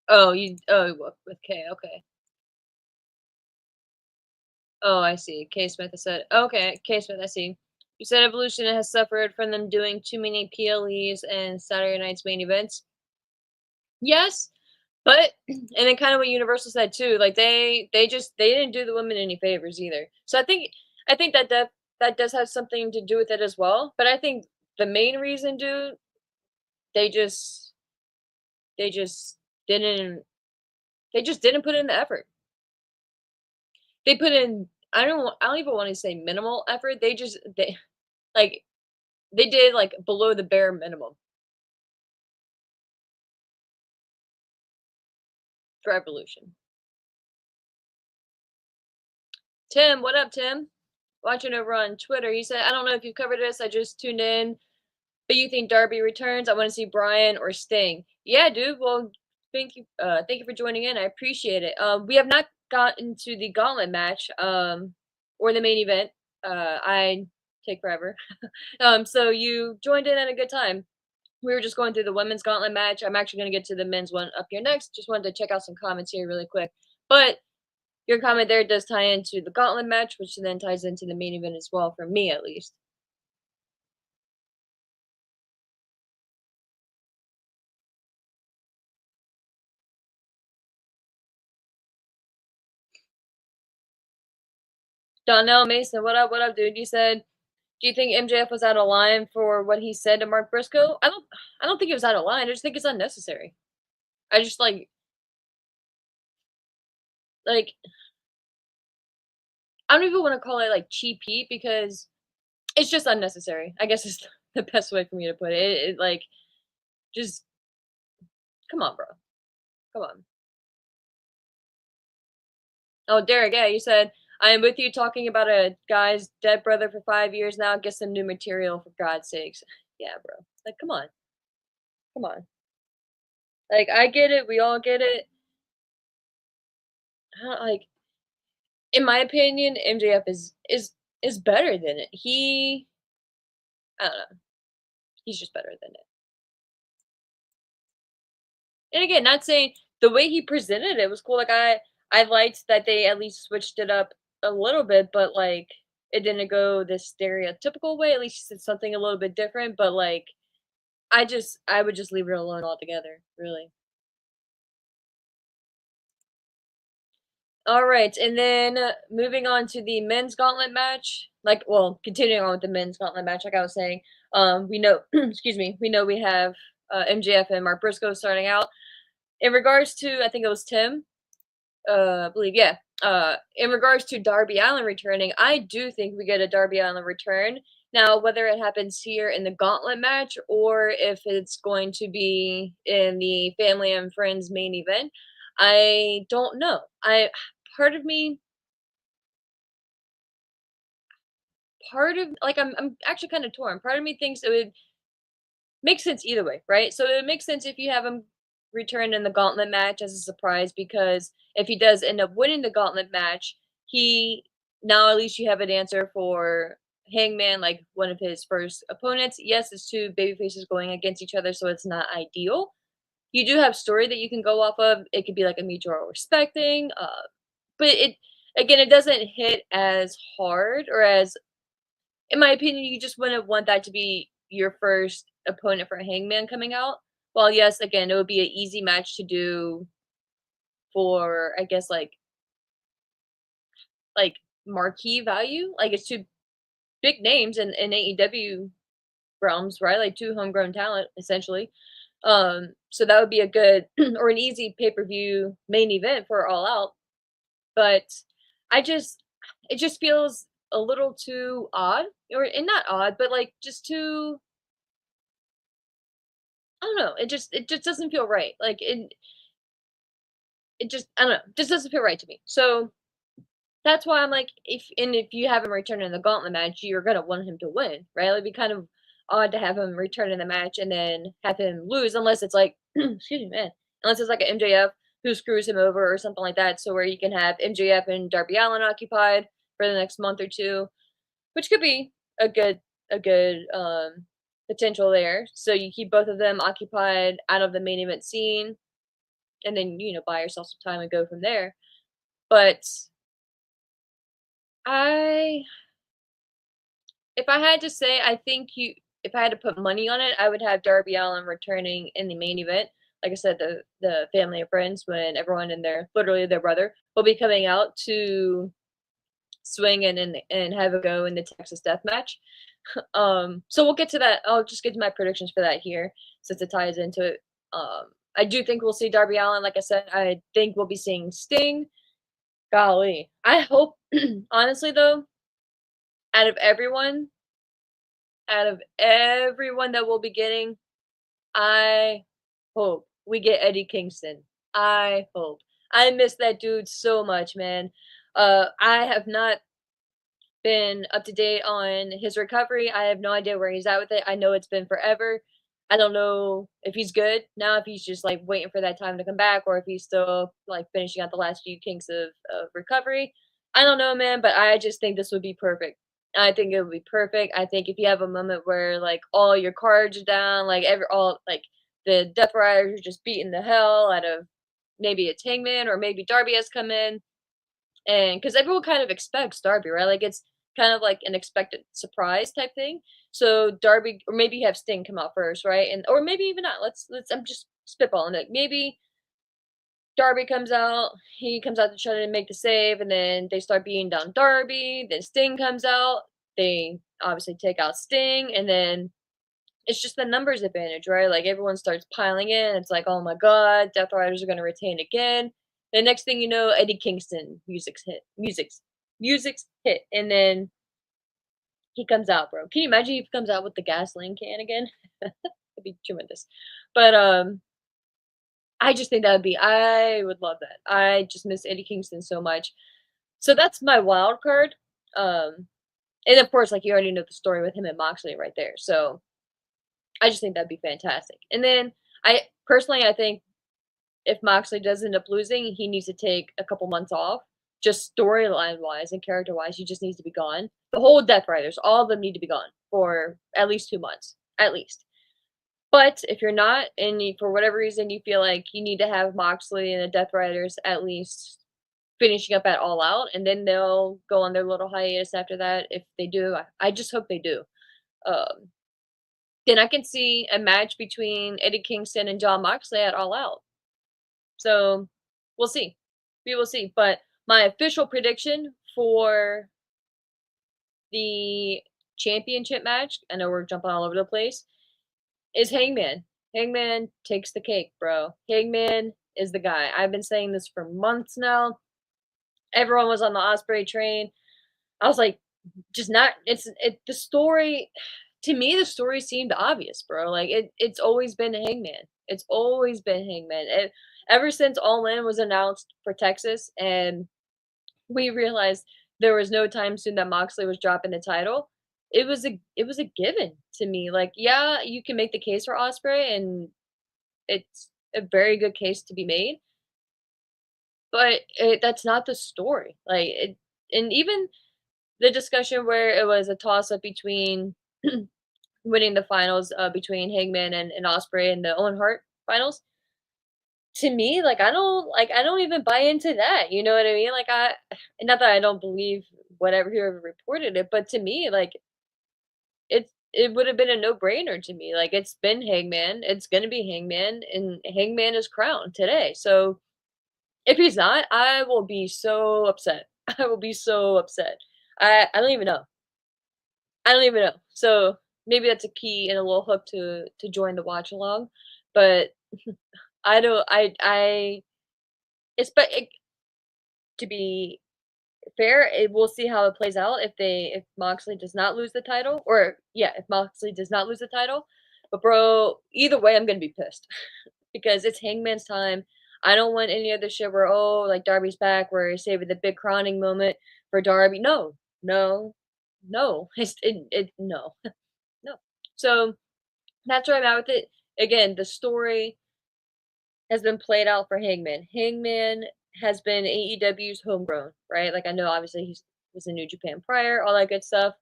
A: with K, okay. Oh, I see. K Smith has said, okay, K Smith, I see. You said Evolution has suffered from them doing too many PLEs and Saturday night's main events. Yes, but and then kind of what Universal said too, like they didn't do the women any favors either. So I think that does have something to do with it as well. But I think the main reason, dude, they just they just didn't they just didn't put in the effort. They put in I don't even want to say minimal effort. Like they did like below the bare minimum for Evolution. Tim, what up, Tim? Watching over on Twitter. He said, I don't know if you've covered this. I just tuned in. But you think Darby returns? I want to see Brian or Sting. Yeah, dude. Well, thank you for joining in. I appreciate it. We have not gotten to the gauntlet match, or the main event. I take forever. So you joined in at a good time. We were just going through the women's gauntlet match. I'm actually going to get to the men's one up here next. Just wanted to check out some comments here really quick. But your comment there does tie into the gauntlet match, which then ties into the main event as well, for me at least. Donnell Mason, what up? What up, dude? You said, do you think MJF was out of line for what he said to Mark Briscoe? I don't think he was out of line. I just think it's unnecessary. I just like I don't even want to call it like cheap heat because it's just unnecessary. I guess is the best way for me to put it. It like just come on, bro. Come on. Oh, Derek, yeah, you said I am with you talking about a guy's dead brother for 5 years now. Get some new material for God's sakes. Yeah, bro. Like, come on, come on. Like, I get it. We all get it. Like, in my opinion, MJF is better than it. I don't know. He's just better than it. And again, not saying the way he presented it was cool. Like I liked that they at least switched it up a little bit, but like it didn't go this stereotypical way. At least he said something a little bit different. But like I would just leave it alone altogether. Really. All right, and then moving on to the men's gauntlet match. Like, well, continuing on with the men's gauntlet match, like I was saying, we know, excuse me, we know we have MJF and Mark Briscoe starting out. In regards to, I think it was Tim, I believe, yeah. In regards to Darby Allin returning, I do think we get a Darby Allin return. Now, whether it happens here in the gauntlet match or if it's going to be in the Family and Friends main event, I don't know. Part of me, part of like I'm actually kind of torn. Part of me thinks it would makes sense either way, right? So it makes sense if you have him return in the gauntlet match as a surprise because if he does end up winning the gauntlet match, he now at least you have an answer for Hangman, like one of his first opponents. Yes, it's two baby faces going against each other, so it's not ideal. You do have story that you can go off of. It could be like a mutual respecting, but it doesn't hit as hard or as in my opinion, you just wouldn't want that to be your first opponent for Hangman coming out. Well, yes, again, it would be an easy match to do for, I guess, like marquee value. Like it's two big names in AEW realms, right? Like two homegrown talent, essentially. So that would be a good or an easy pay per view main event for All Out. But I just, it just feels a little too odd, or and not odd, but like just too I don't know. It just doesn't feel right. Like it just I don't know. Just doesn't feel right to me. So That's why I'm like, if you have him return in the gauntlet match, you're gonna want him to win, right? It'd be kind of odd to have him return in the match and then have him lose, unless it's like, excuse me, man, unless it's like an MJF who screws him over or something like that. So where you can have MJF and Darby Allin occupied for the next month or two, which could be a good a good potential there. So you keep both of them occupied out of the main event scene, and then buy yourself some time and go from there. But I if I had to say, I think you if I had to put money on it, I would have Darby Allin returning in the main event. Like I said, the family and friends, when everyone and literally their brother, will be coming out to swing and have a go in the Texas Death Match. So we'll get to that. I'll just get to my predictions for that here, since it ties into it. I do think we'll see Darby Allin. Like I said, I think we'll be seeing Sting. Golly, I hope. Honestly, though, out of everyone, out of everyone that we'll be getting, I hope we get Eddie Kingston. I hope. I miss that dude so much, man. I have not been up to date on his recovery. I have no idea where he's at with it. I know it's been forever. I don't know if he's good now, if he's just like waiting for that time to come back, or if he's still like finishing out the last few kinks of recovery. I don't know, man, but I just think this would be perfect. I think it would be perfect. I think if you have a moment where like all your cards are down, like all like the Death Riders are just beating the hell out of maybe it's Hangman or maybe Darby has come in, and because everyone kind of expects Darby, right? Like it's kind of like an expected surprise type thing. So Darby, or maybe you have Sting come out first, right? And or maybe even not. Let's. I'm just spitballing it. Maybe Darby comes out. He comes out to try to make the save, and then they start beating down Darby. Then Sting comes out. They obviously take out Sting, and then it's just the numbers advantage, right? Like everyone starts piling in. It's like, oh my god, Death Riders are gonna retain again. The next thing you know, Eddie Kingston music's hit, and then he comes out, bro. Can you imagine if he comes out with the gasoline can again? That'd be tremendous. But I just think that would be I would love that. I just miss Eddie Kingston so much. So that's my wild card. And of course, like you already know the story with him and Moxley right there. So I just think that'd be fantastic. And then I think if Moxley does end up losing, he needs to take a couple months off, just storyline wise and character wise. He just needs to be gone. The whole Death Riders, all of them need to be gone for at least 2 months, at least. But if you're not, and for whatever reason you feel like you need to have Moxley and the Death Riders at least finishing up at All Out, and then they'll go on their little hiatus after that. If they do, I just hope they do. Um, then I can see a match between Eddie Kingston and John Moxley at All Out. So we'll see. We will see. But my official prediction for the championship match, I know we're jumping all over the place, is Hangman. Hangman takes the cake, bro. Hangman is the guy. I've been saying this for months now. Everyone was on the Osprey train. I was like, just not the story to me, the story seemed obvious, bro. Like it's always been Hangman. It's always been Hangman. Ever since All In was announced for Texas, and we realized there was no time soon that Moxley was dropping the title, it was a given to me. Like, yeah, you can make the case for Osprey, and it's a very good case to be made, but that's not the story. And even the discussion where it was a toss up between winning the finals between Hangman and Osprey in the Owen Hart finals. To me, I don't even buy into that. You know what I mean? Like not that I don't believe whoever reported it, but to me, like it would have been a no brainer to me. Like it's been Hangman, it's gonna be Hangman, and Hangman is crowned today. So if he's not, I will be so upset. I will be so upset. I don't even know. I don't even know. So maybe that's a key and a little hook to join the watch along. But I don't. I. It's but it, to be fair, we'll see how it plays out if Moxley does not lose the title, or yeah, if Moxley does not lose the title. But bro, either way, I'm gonna be pissed because it's Hangman's time. I don't want any of the shit where, oh, like Darby's back, where saving the big crowning moment for Darby. No, no, no. No, no. So that's where I'm at with it. Again, the story has been played out for Hangman. Hangman has been AEW's homegrown, right? Like I know obviously he was in New Japan prior, all that good stuff.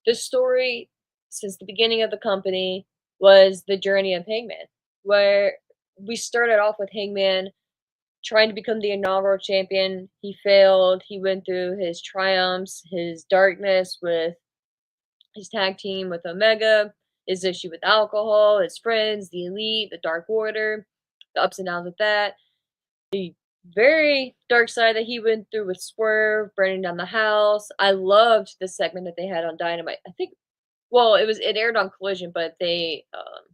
A: The story since the beginning of the company was the journey of Hangman, where we started off with Hangman trying to become the inaugural champion. He failed. He went through his triumphs, his darkness with his tag team with Omega, his issue with alcohol, his friends, the Elite, the Dark Order, the ups and downs with that. The very dark side that he went through with Swerve, burning down the house. I loved the segment that they had on Dynamite. I think, well, it aired on Collision, but they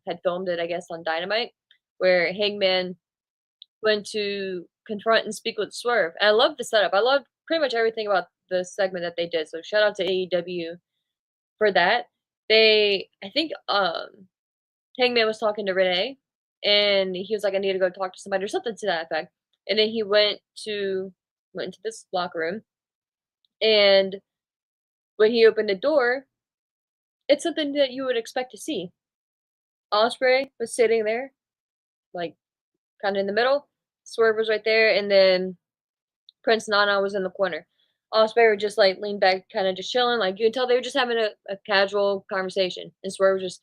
A: had filmed it, I guess, on Dynamite, where Hangman went to confront and speak with Swerve. And I love the setup. I love pretty much everything about the segment that they did. So shout out to AEW for that. I think, Hangman was talking to Renee, and he was like, "I need to go talk to somebody," or something to that effect. And then he went into this locker room, and when he opened the door, it's something that you would expect to see. Osprey was sitting there, like kind of in the middle. Swerve was right there, and then Prince Nana was in the corner. Osprey were just like leaned back, kind of just chilling. Like you could tell they were just having a casual conversation, and Swerve was just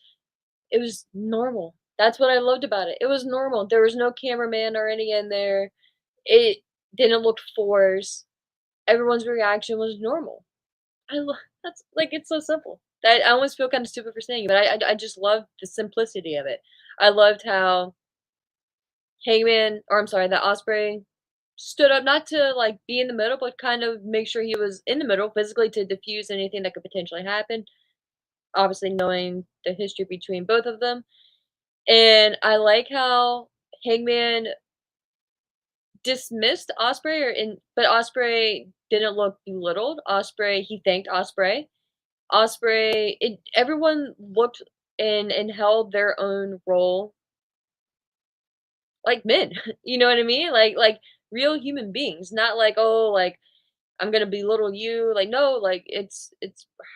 A: it was normal. That's what I loved about it. It was normal. There was no cameraman or any in there. It didn't look forced. Everyone's reaction was normal. I love that's like it's so simple. That I almost feel kind of stupid for saying it, but I just love the simplicity of it. I loved how Hangman, or I'm sorry, that Osprey stood up not to like be in the middle, but kind of make sure he was in the middle physically to diffuse anything that could potentially happen. Obviously, knowing the history between both of them, and I like how Hangman dismissed Osprey, but Osprey didn't look belittled. Osprey, he thanked Osprey. Everyone looked and held their own role like men. You know what I mean? Like real human beings, not like oh like I'm gonna belittle you. Like no, like it's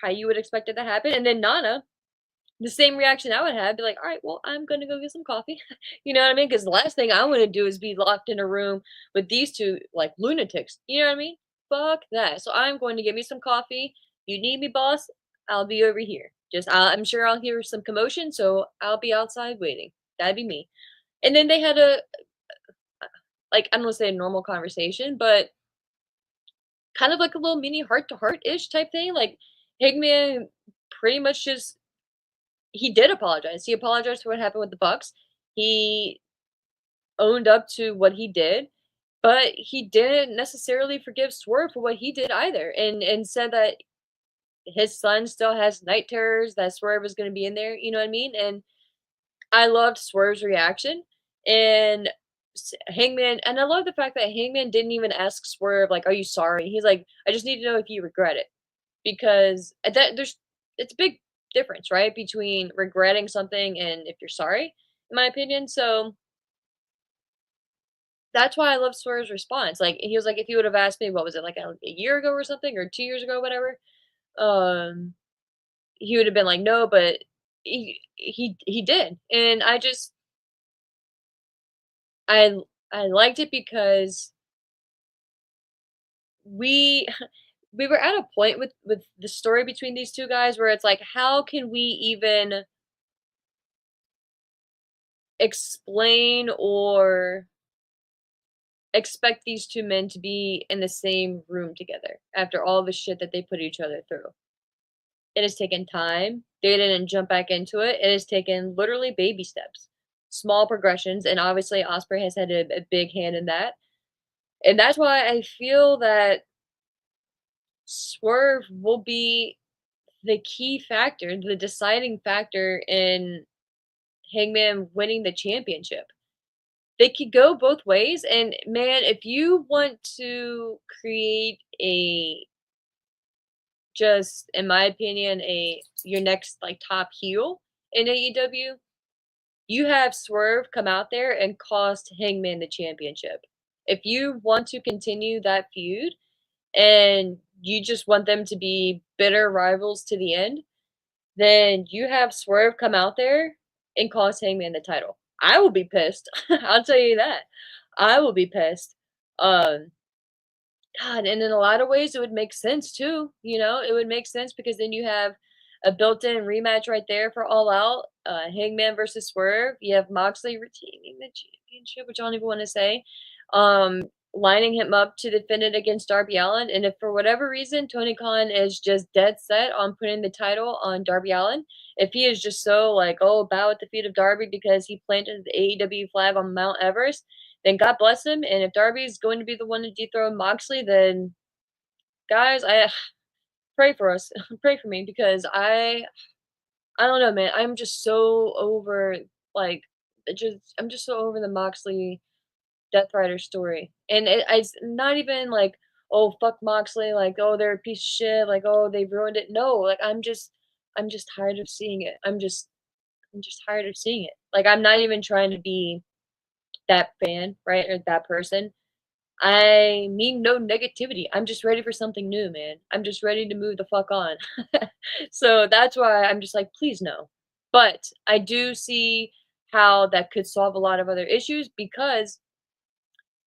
A: how you would expect it to happen. And then Nana, the same reaction I would have, be like, "Alright, well, I'm gonna go get some coffee." You know what I mean? Because the last thing I wanna do is be locked in a room with these 2, like, lunatics. You know what I mean? Fuck that. So I'm going to get me some coffee. You need me, boss? I'll be over here. I'm sure I'll hear some commotion, so I'll be outside waiting. That'd be me. And then they had like, I don't wanna say a normal conversation, but kind of like a little mini heart-to-heart-ish type thing. Like, Hangman pretty much just he did apologize. He apologized for what happened with the Bucks. He owned up to what he did, but he didn't necessarily forgive Swerve for what he did either, and said that his son still has night terrors, that Swerve is gonna be in there, you know what I mean? And I loved Swerve's reaction, and Hangman, and I love the fact that Hangman didn't even ask Swerve, like, "Are you sorry?" He's like, "I just need to know if you regret it." Because it's a big difference, right, between regretting something and if you're sorry, in my opinion. So that's why I love Swerve's response. Like he was like, if you would have asked me, what was it, like a year ago or something, or 2 years ago, whatever, um, he would have been like, no, but he did, and I I liked it because we we were at a point with the story between these two guys where it's like, how can we even explain or expect these 2 men to be in the same room together after all the shit that they put each other through? It has taken time. They didn't jump back into it. It has taken literally baby steps, small progressions, and obviously Osprey has had a big hand in that. And that's why I feel that Swerve will be the key factor, the deciding factor in Hangman winning the championship. They could go both ways, and man, if you want to create a just in my opinion, a your next, like, top heel in AEW, you have Swerve come out there and cost Hangman the championship. If you want to continue that feud and you just want them to be bitter rivals to the end, then you have Swerve come out there and cost Hangman the title. I will be pissed. I'll tell you that. I will be pissed. Um, God, and in a lot of ways, it would make sense too. You know, it would make sense because then you have a built-in rematch right there for All Out. Hangman versus Swerve. You have Moxley retaining the championship, which I don't even want to say. Um, Lining him up to defend it against Darby Allin. And if for whatever reason Tony Khan is just dead set on putting the title on Darby Allin, if he is just so like, oh, bow at the feet of Darby because he planted the AEW flag on Mount Everest, then God bless him. And if Darby's going to be the one to dethrone Moxley, then guys, I pray for us, pray for me because I don't know, man. I'm just so over like I'm just so over the Moxley Death Rider story, and it's not even like oh fuck Moxley, like oh they're a piece of shit, like oh they ruined it. No, like I'm just tired of seeing it. I'm just tired of seeing it. Like I'm not even trying to be that fan, right, or that person. I mean no negativity. I'm just ready for something new, man. I'm just ready to move the fuck on. So that's why I'm just like, please no. But I do see how that could solve a lot of other issues because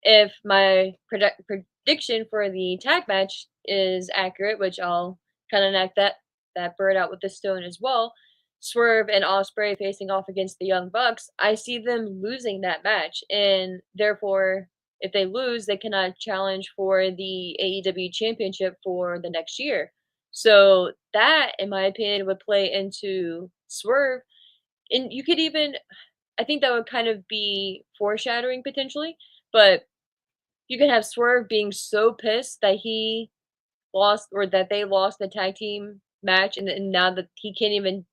A: if my prediction for the tag match is accurate, which I'll kind of knock that bird out with the stone as well. Swerve and Osprey facing off against the Young Bucks. I see them losing that match, and therefore, if they lose, they cannot challenge for the AEW Championship for the next year. So that, in my opinion, would play into Swerve, and you could even, I think that would kind of be foreshadowing potentially, but you could have Swerve being so pissed that he lost or that they lost the tag team match and now that he can't even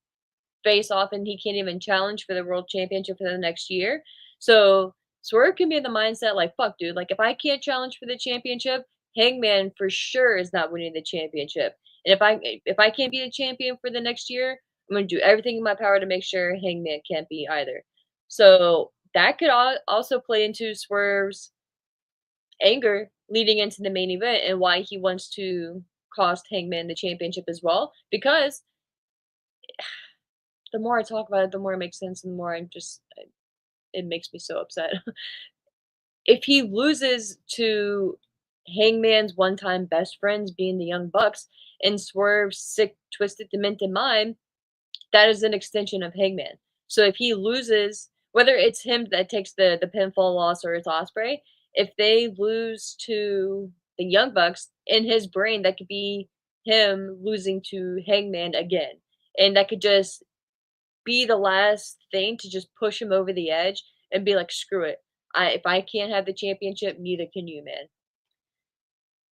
A: face off and he can't even challenge for the world championship for the next year. So Swerve can be in the mindset like, fuck, dude, like if I can't challenge for the championship, Hangman for sure is not winning the championship. And if I can't be the champion for the next year, I'm gonna do everything in my power to make sure Hangman can't be either. So that could also play into Swerve's anger leading into the main event and why he wants to cost Hangman the championship as well. Because the more I talk about it, the more it makes sense, and the more it makes me so upset. If he loses to Hangman's one-time best friends, being the Young Bucks, and Swerve's sick, twisted, demented mind, that is an extension of Hangman. So if he loses, whether it's him that takes the pinfall loss or it's Osprey, if they lose to the Young Bucks, in his brain, that could be him losing to Hangman again. And that could just be the last thing to just push him over the edge and be like, screw it. If I can't have the championship, neither can you, man.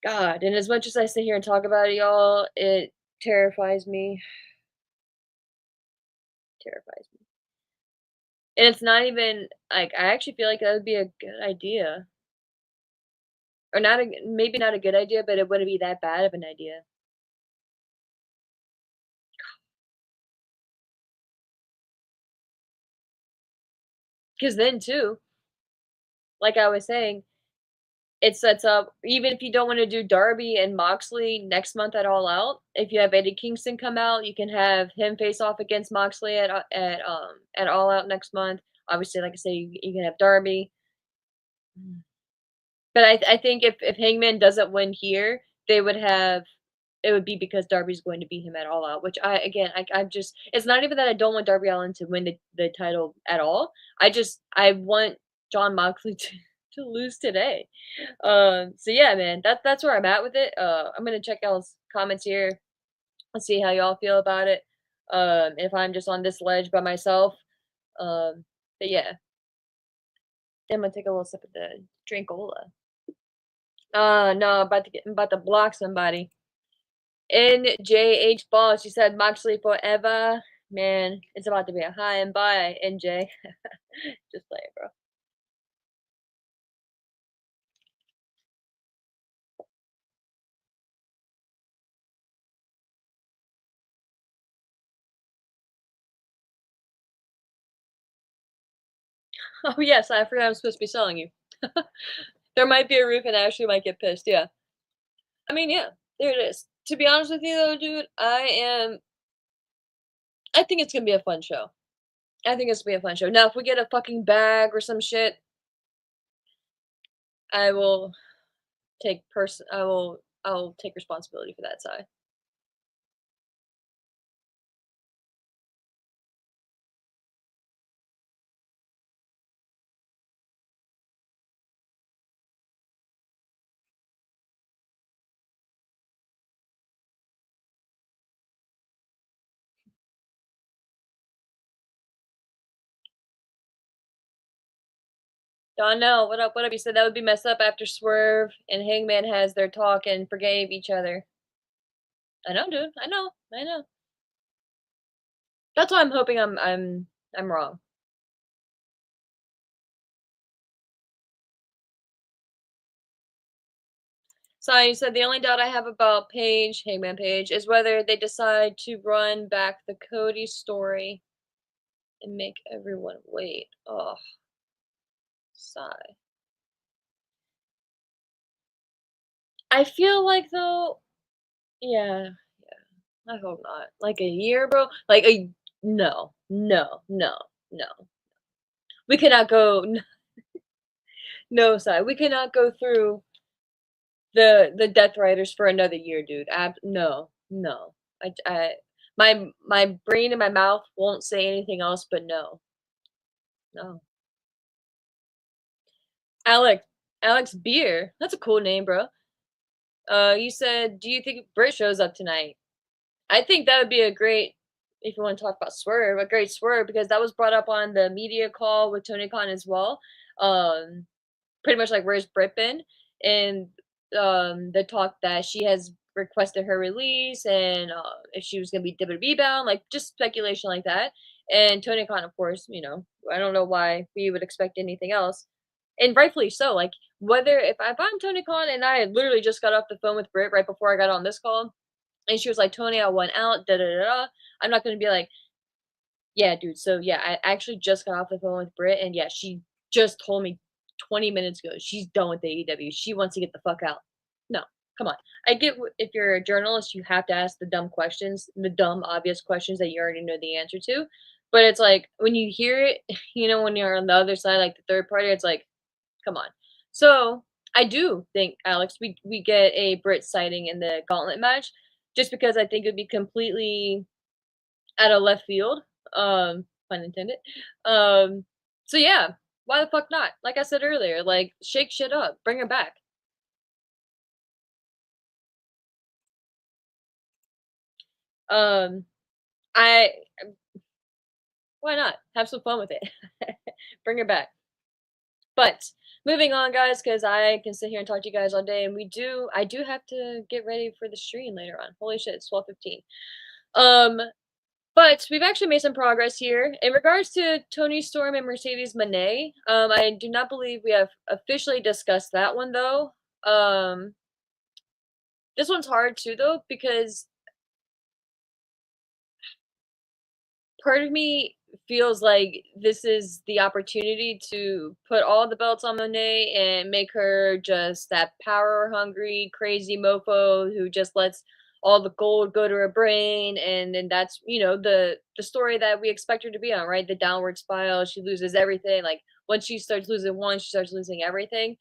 A: God, and as much as I sit here and talk about it, y'all, it terrifies me. Terrifies me. And it's not even like I actually feel like that would be a good idea. Or not a maybe not a good idea, but it wouldn't be that bad of an idea. Because then too, like I was saying, it sets up even if you don't wanna do Darby and Moxley next month at All Out, if you have Eddie Kingston come out, you can have him face off against Moxley at All Out next month. Obviously, like I say, you can have Darby. But I think if Hangman doesn't win here, they would have it would be because Darby's going to beat him at All Out, which I again, I'm just it's not even that I don't want Darby Allin to win the title at all. I want Jon Moxley to lose today. So yeah, man, that's where I'm at with it. I'm gonna check y'all's comments here. Let's see how y'all feel about it. If I'm just on this ledge by myself. But yeah, I'm gonna take a little sip of the drinkola. No, I'm about to block somebody. NJH Ball, she said Moxley forever. Man, it's about to be a high and by, NJ. Just play it, bro. Oh, yes, I forgot I'm supposed to be selling you. There might be a roof and Ashley might get pissed, yeah. I mean, yeah, there it is. To be honest with you though, dude, I think it's gonna be a fun show. I think it's gonna be a fun show. Now, if we get a fucking bag or some shit, I will I'll take responsibility for that side. Donnell, what up, what up? You said that would be messed up after Swerve and Hangman has their talk and forgave each other. I know, dude. I know. I know. That's why I'm hoping I'm wrong. So you said the only doubt I have about Hangman Page, is whether they decide to run back the Cody story and make everyone wait. Oh, sigh. I feel like though, yeah, I hope not. Like a year, bro. No, no, no, no. We cannot go. No, sigh. We cannot go through the Death Riders for another year, dude. No, no. My brain and my mouth won't say anything else, but no, no. Alex, Alex Beer. That's a cool name, bro. You said, do you think Britt shows up tonight? I think that would be a great, if you want to talk about swerve, a great swerve because that was brought up on the media call with Tony Khan as well. Um, Pretty much like where's Britt been, and the talk that she has requested her release and if she was gonna be WWE bound, like just speculation like that. And Tony Khan, of course, I don't know why we would expect anything else, and rightfully so. Like whether if I'm Tony Khan and I literally just got off the phone with Britt right before I got on this call, and she was like, "Tony, I went out, da da da da." I'm not gonna be like, "Yeah, dude. So yeah, I actually just got off the phone with Britt, and yeah, she just told me 20 minutes ago she's done with the AEW. She wants to get the fuck out." No, come on. I get if you're a journalist, you have to ask the dumb questions, the dumb, obvious questions that you already know the answer to. But it's like when you hear it, when you're on the other side, like the third party, it's like, come on. So I do think, Alex, we get a Brit sighting in the gauntlet match, just because I think it'd be completely out of left field, pun intended. Um, so yeah, why the fuck not? Like I said earlier, like shake shit up, bring her back. Um, I Why not? Have some fun with it. Bring her back. But moving on, guys, because I can sit here and talk to you guys all day, and I do have to get ready for the stream later on. Holy shit, it's 12:15. Um, But we've actually made some progress here. In regards to Tony Storm and Mercedes Moné, I do not believe we have officially discussed that one though. Um, this one's hard too though, because part of me feels like this is the opportunity to put all the belts on Monet and make her just that power hungry, crazy mofo who just lets all the gold go to her brain, and then that's the story that we expect her to be on, right? The downward spiral. She loses everything. Like once she starts losing one, she starts losing everything.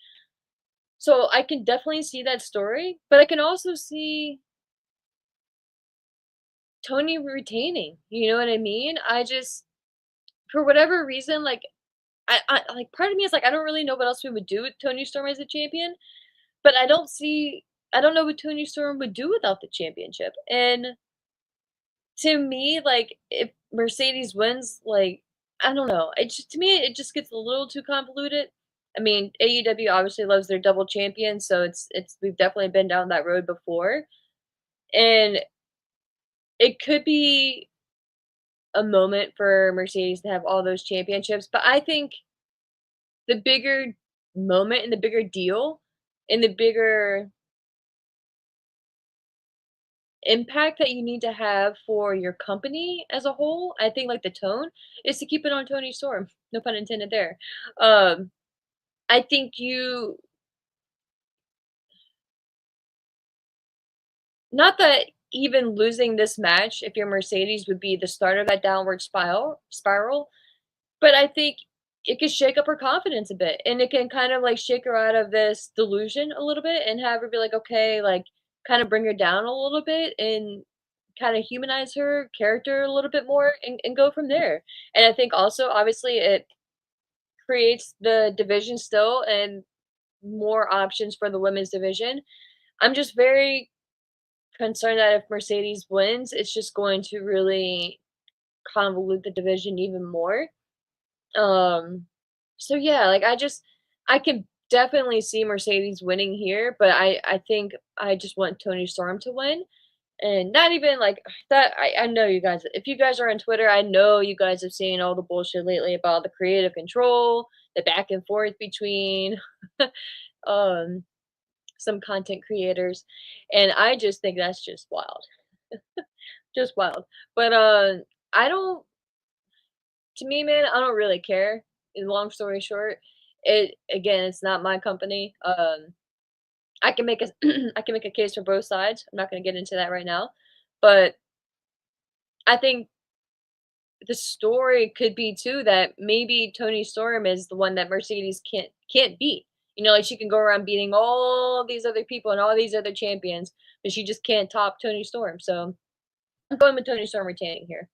A: So I can definitely see that story, but I can also see Tony retaining. You know what I mean? I just for whatever reason, like like part of me is like I don't really know what else we would do with Tony Storm as a champion, but I don't know what Tony Storm would do without the championship. And to me, like if Mercedes wins, like I don't know. To me it just gets a little too convoluted. I mean, AEW obviously loves their double champion, so it's we've definitely been down that road before. And it could be a moment for Mercedes to have all those championships, but I think the bigger moment and the bigger deal and the bigger impact that you need to have for your company as a whole, I think like the tone is to keep it on Tony Storm. No pun intended there. Um, I think you not that even losing this match, if you're Mercedes, would be the start of that downward spiral, but I think it could shake up her confidence a bit, and it can kind of, like, shake her out of this delusion a little bit and have her be like, "Okay," like, kinda bring her down a little bit and kinda humanize her character a little bit more and go from there. And I think also, obviously, it creates the division still and more options for the women's division. I'm just very concerned that if Mercedes wins, it's just going to really convolute the division even more. Um, so yeah, like I can definitely see Mercedes winning here, but I think I just want Tony Storm to win. And not even like that. I know you guys, if you guys are on Twitter, I know you guys have seen all the bullshit lately about the creative control, the back and forth between um some content creators. And I just think that's just wild. Just wild. But I don't to me, man, I don't really care. In long story short, it again, it's not my company. I can make a I can make a case for both sides. I'm not going to get into that right now, but I think the story could be too that maybe Tony Storm is the one that Mercedes can't beat. You know, like she can go around beating all these other people and all these other champions, but she just can't top Tony Storm. So I'm going with Tony Storm retaining here.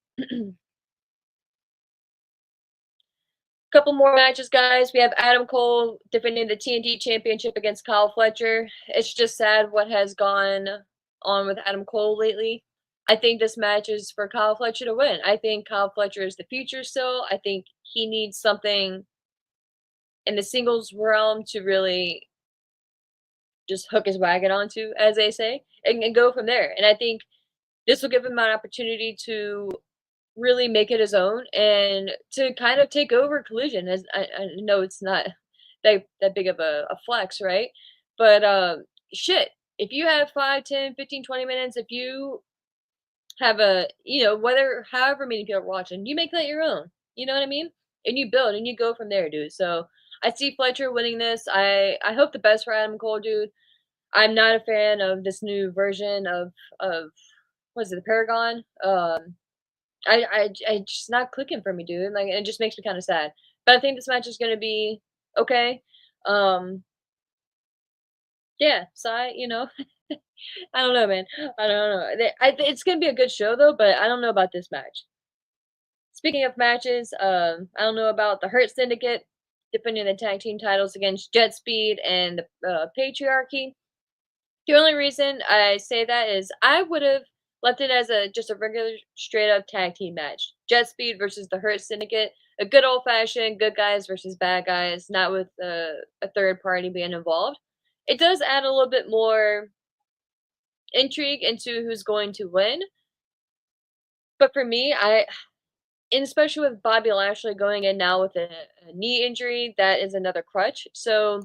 A: Couple more matches, guys. We have Adam Cole defending the TNT Championship against Kyle Fletcher. It's just sad what has gone on with Adam Cole lately. I think this match is for Kyle Fletcher to win. I think Kyle Fletcher is the future still. I think he needs something in the singles realm to really just hook his wagon onto, as they say, and go from there. And I think this will give him an opportunity to really make it his own and to kind of take over Collision. As I know it's not that big of a flex, right? But shit, if you have 5, 10, 15, 20 minutes, if you have a whether however many people are watching, you make that your own. You know what I mean? And you build and you go from there, dude. So I see Fletcher winning this. I hope the best for Adam Cole, dude. I'm not a fan of this new version of what is it, the Paragon? I just not clicking for me, dude. Like it just makes me kind of sad. But I think this match is gonna be okay. Um, yeah, Sai, I don't know, man. I don't know. It's gonna be a good show though, but I don't know about this match. Speaking of matches, I don't know about the Hurt Syndicate defending the tag team titles against Jet Speed and the Patriarchy. The only reason I say that is I would have left it as just a regular straight up tag team match. Jet Speed versus the Hurt Syndicate. A good old fashioned good guys versus bad guys, not with a third party being involved. It does add a little bit more intrigue into who's going to win. But for me, and especially with Bobby Lashley going in now with a knee injury, that is another crutch. So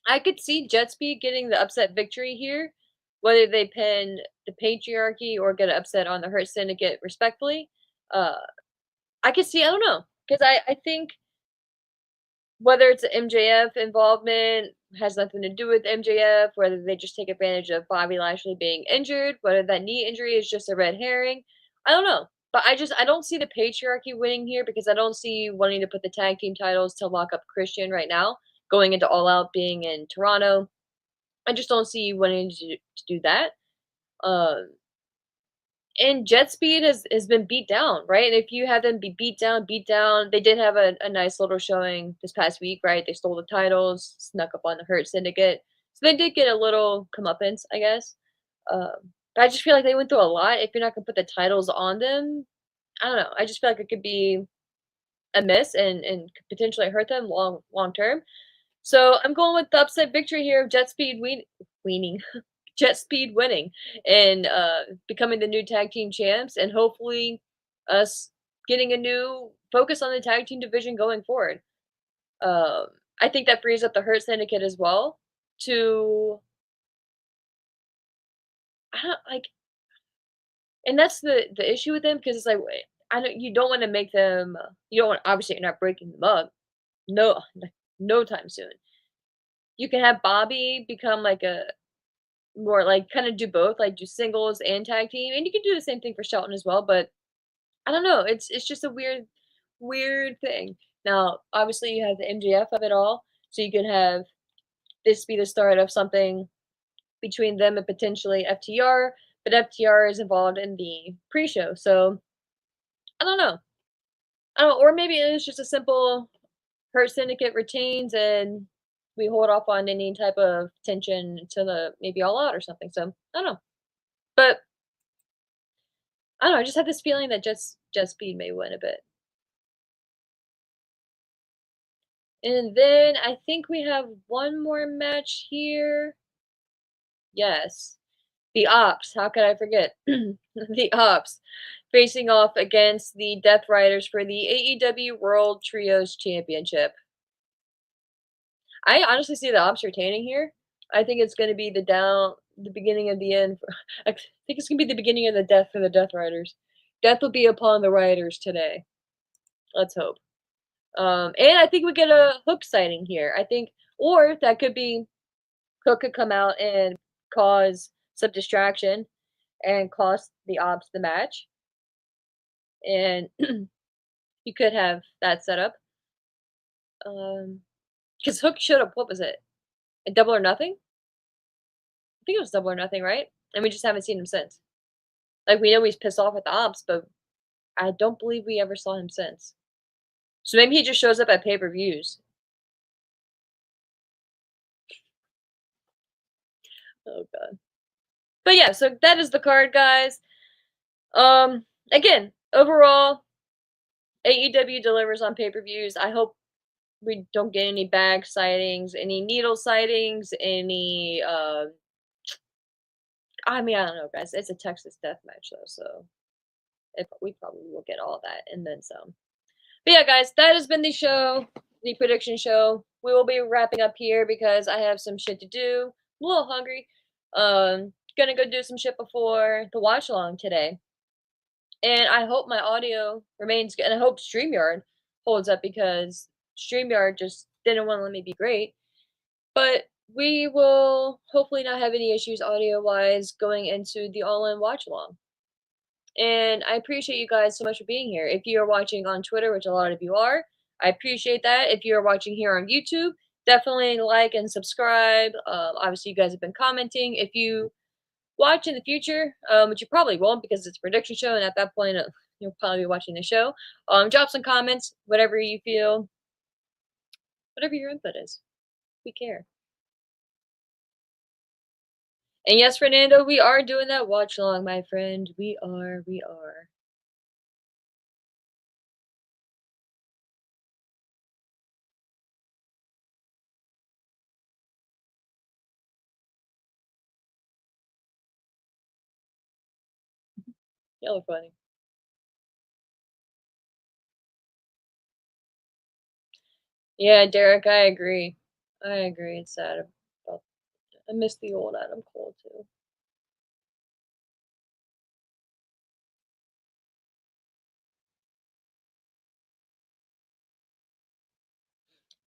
A: I could see Jet Speed getting the upset victory here, whether they pin the Patriarchy or get upset on the Hurt Syndicate respectfully. Uh, I could see, I don't know, because I think whether it's MJF involvement has nothing to do with MJF, whether they just take advantage of Bobby Lashley being injured, whether that knee injury is just a red herring. I don't know. But I don't see the Patriarchy winning here because I don't see you wanting to put the tag team titles to lock up Christian right now, going into All Out being in Toronto. I just don't see you wanting to do that. Um, and Jet Speed has been beat down, right? And if you have them be beat down, they did have a nice little showing this past week, right? They stole the titles, snuck up on the Hurt Syndicate. So they did get a little comeuppance, I guess. But I just feel like they went through a lot. If you're not gonna put the titles on them, I don't know. I just feel like it could be a miss and could potentially hurt them long term. So I'm going with the upset victory here of Jet Speed weaning. Jet Speed winning and becoming the new tag team champs, and hopefully us getting a new focus on the tag team division going forward. Um, I think that frees up the Hurt Syndicate as well to I don't like, and that's the issue with them because it's like I don't you don't wanna make them you don't want obviously, you're not breaking them up. No, no time soon. You can have Bobby become like a more like kinda do both, like do singles and tag team, and you can do the same thing for Shelton as well, but I don't know, it's just a weird thing. Now, obviously, you have the MJF of it all, so you can have this be the start of something between them and potentially FTR, but FTR is involved in the pre-show, so I don't know. I don't or maybe it is just a simple Hurt Syndicate retains and we hold off on any type of tension until the maybe All Out or something, so I don't know. But I don't know, I just have this feeling that Jet Speed may win a bit. And then I think we have one more match here. Yes. The Ops, how could I forget? The Ops facing off against the Death Riders for the AEW World Trios Championship. I honestly see the Ops retaining here. I think it's gonna be the beginning of the end. I think it's gonna be the beginning of the death for the Death Riders. Death will be upon the Riders today. Let's hope. And I think we get a Hook sighting here. I think, or that could be Hook could come out and cause some distraction and cost the Ops the match, and you could have that set up. Because Hook showed up. What was it? A Double or Nothing? I think it was Double or Nothing, right? And we just haven't seen him since. Like we know he's pissed off at the Ops, but I don't believe we ever saw him since. So maybe he just shows up at pay-per-views. Oh god. But yeah, so that is the card, guys. Again, overall, AEW delivers on pay-per-views. I hope we don't get any bag sightings, any needle sightings, any I mean, I don't know, guys. It's a Texas death match though, so we probably will get all that and then some. But yeah, guys, that has been the show, the prediction show. We will be wrapping up here because I have some shit to do. I'm a little hungry. Gonna go do some shit before the watch along today. And I hope my audio remains good. And I hope StreamYard holds up because StreamYard just didn't want to let me be great. But we will hopefully not have any issues audio wise going into the all in watch along. And I appreciate you guys so much for being here. If you are watching on Twitter, which a lot of you are, I appreciate that. If you are watching here on YouTube, definitely like and subscribe. Obviously, you guys have been commenting. If you watch in the future, which you probably won't because it's a prediction show, and at that point, you'll probably be watching the show. Drop some comments, whatever you feel, whatever your input is. We care. And yes, Fernando, we are doing that watch along, my friend. We are. Y'all are funny. Yeah, Derek, I agree. I agree. It's sad about I miss the old Adam Cole too.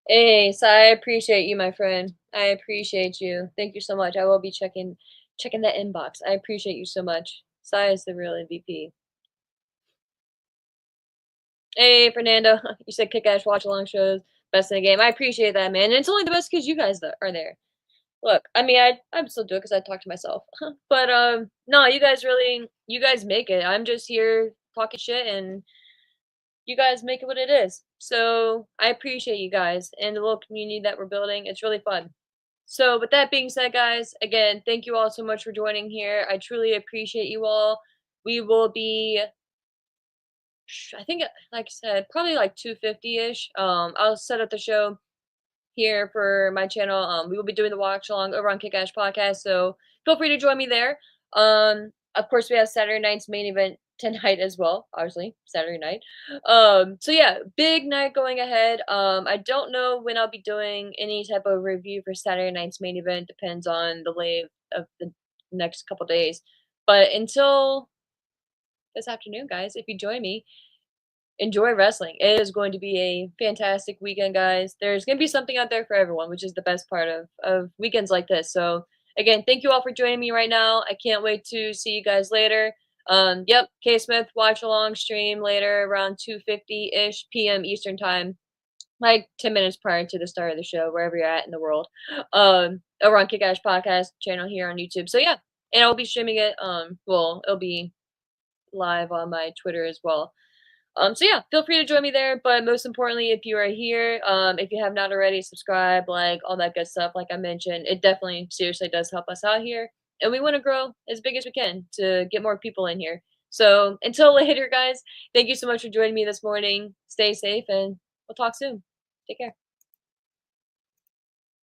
A: Hey, so I appreciate you, my friend. I appreciate you. Thank you so much. I will be checking that inbox. I appreciate you so much. Sai is the real MVP. Hey, Fernando, you said kick-ass watch-along shows, best in the game. I appreciate that, man. And it's only the best because you guys are there. Look, I mean, I'm still do it because I talk to myself. But no, you guys make it. I'm just here talking shit, and you guys make it what it is. So I appreciate you guys and the little community that we're building. It's really fun. So with that being said, guys, again, thank you all so much for joining here. I truly appreciate you all. We will be I think, like I said, probably like 250-ish. I'll set up the show here for my channel. We will be doing the watch along over on Kick Ash Podcast, so feel free to join me there. Of course, we have Saturday night's main event tonight as well. Obviously, Saturday night. So yeah, big night going ahead. I don't know when I'll be doing any type of review for Saturday night's main event. Depends on the lay of the next couple days. But until this afternoon, guys, if you join me, enjoy wrestling. It is going to be a fantastic weekend, guys. There's going to be something out there for everyone, which is the best part of weekends like this. So again, thank you all for joining me right now. I can't wait to see you guys later. Yep, K Smith watch along stream later around 2:50-ish p.m. Eastern time, like 10 minutes prior to the start of the show, wherever you're at in the world. Over on Kick Ash Podcast channel here on YouTube. So yeah, and I'll be streaming it. Well, it'll be live on my Twitter as well. So yeah, feel free to join me there. But most importantly, if you are here, if you have not already, subscribe, like all that good stuff. Like I mentioned, it definitely seriously does help us out here, and we want to grow as big as we can to get more people in here. So until later, guys, thank you so much for joining me this morning. Stay safe, and we'll talk soon. Take care.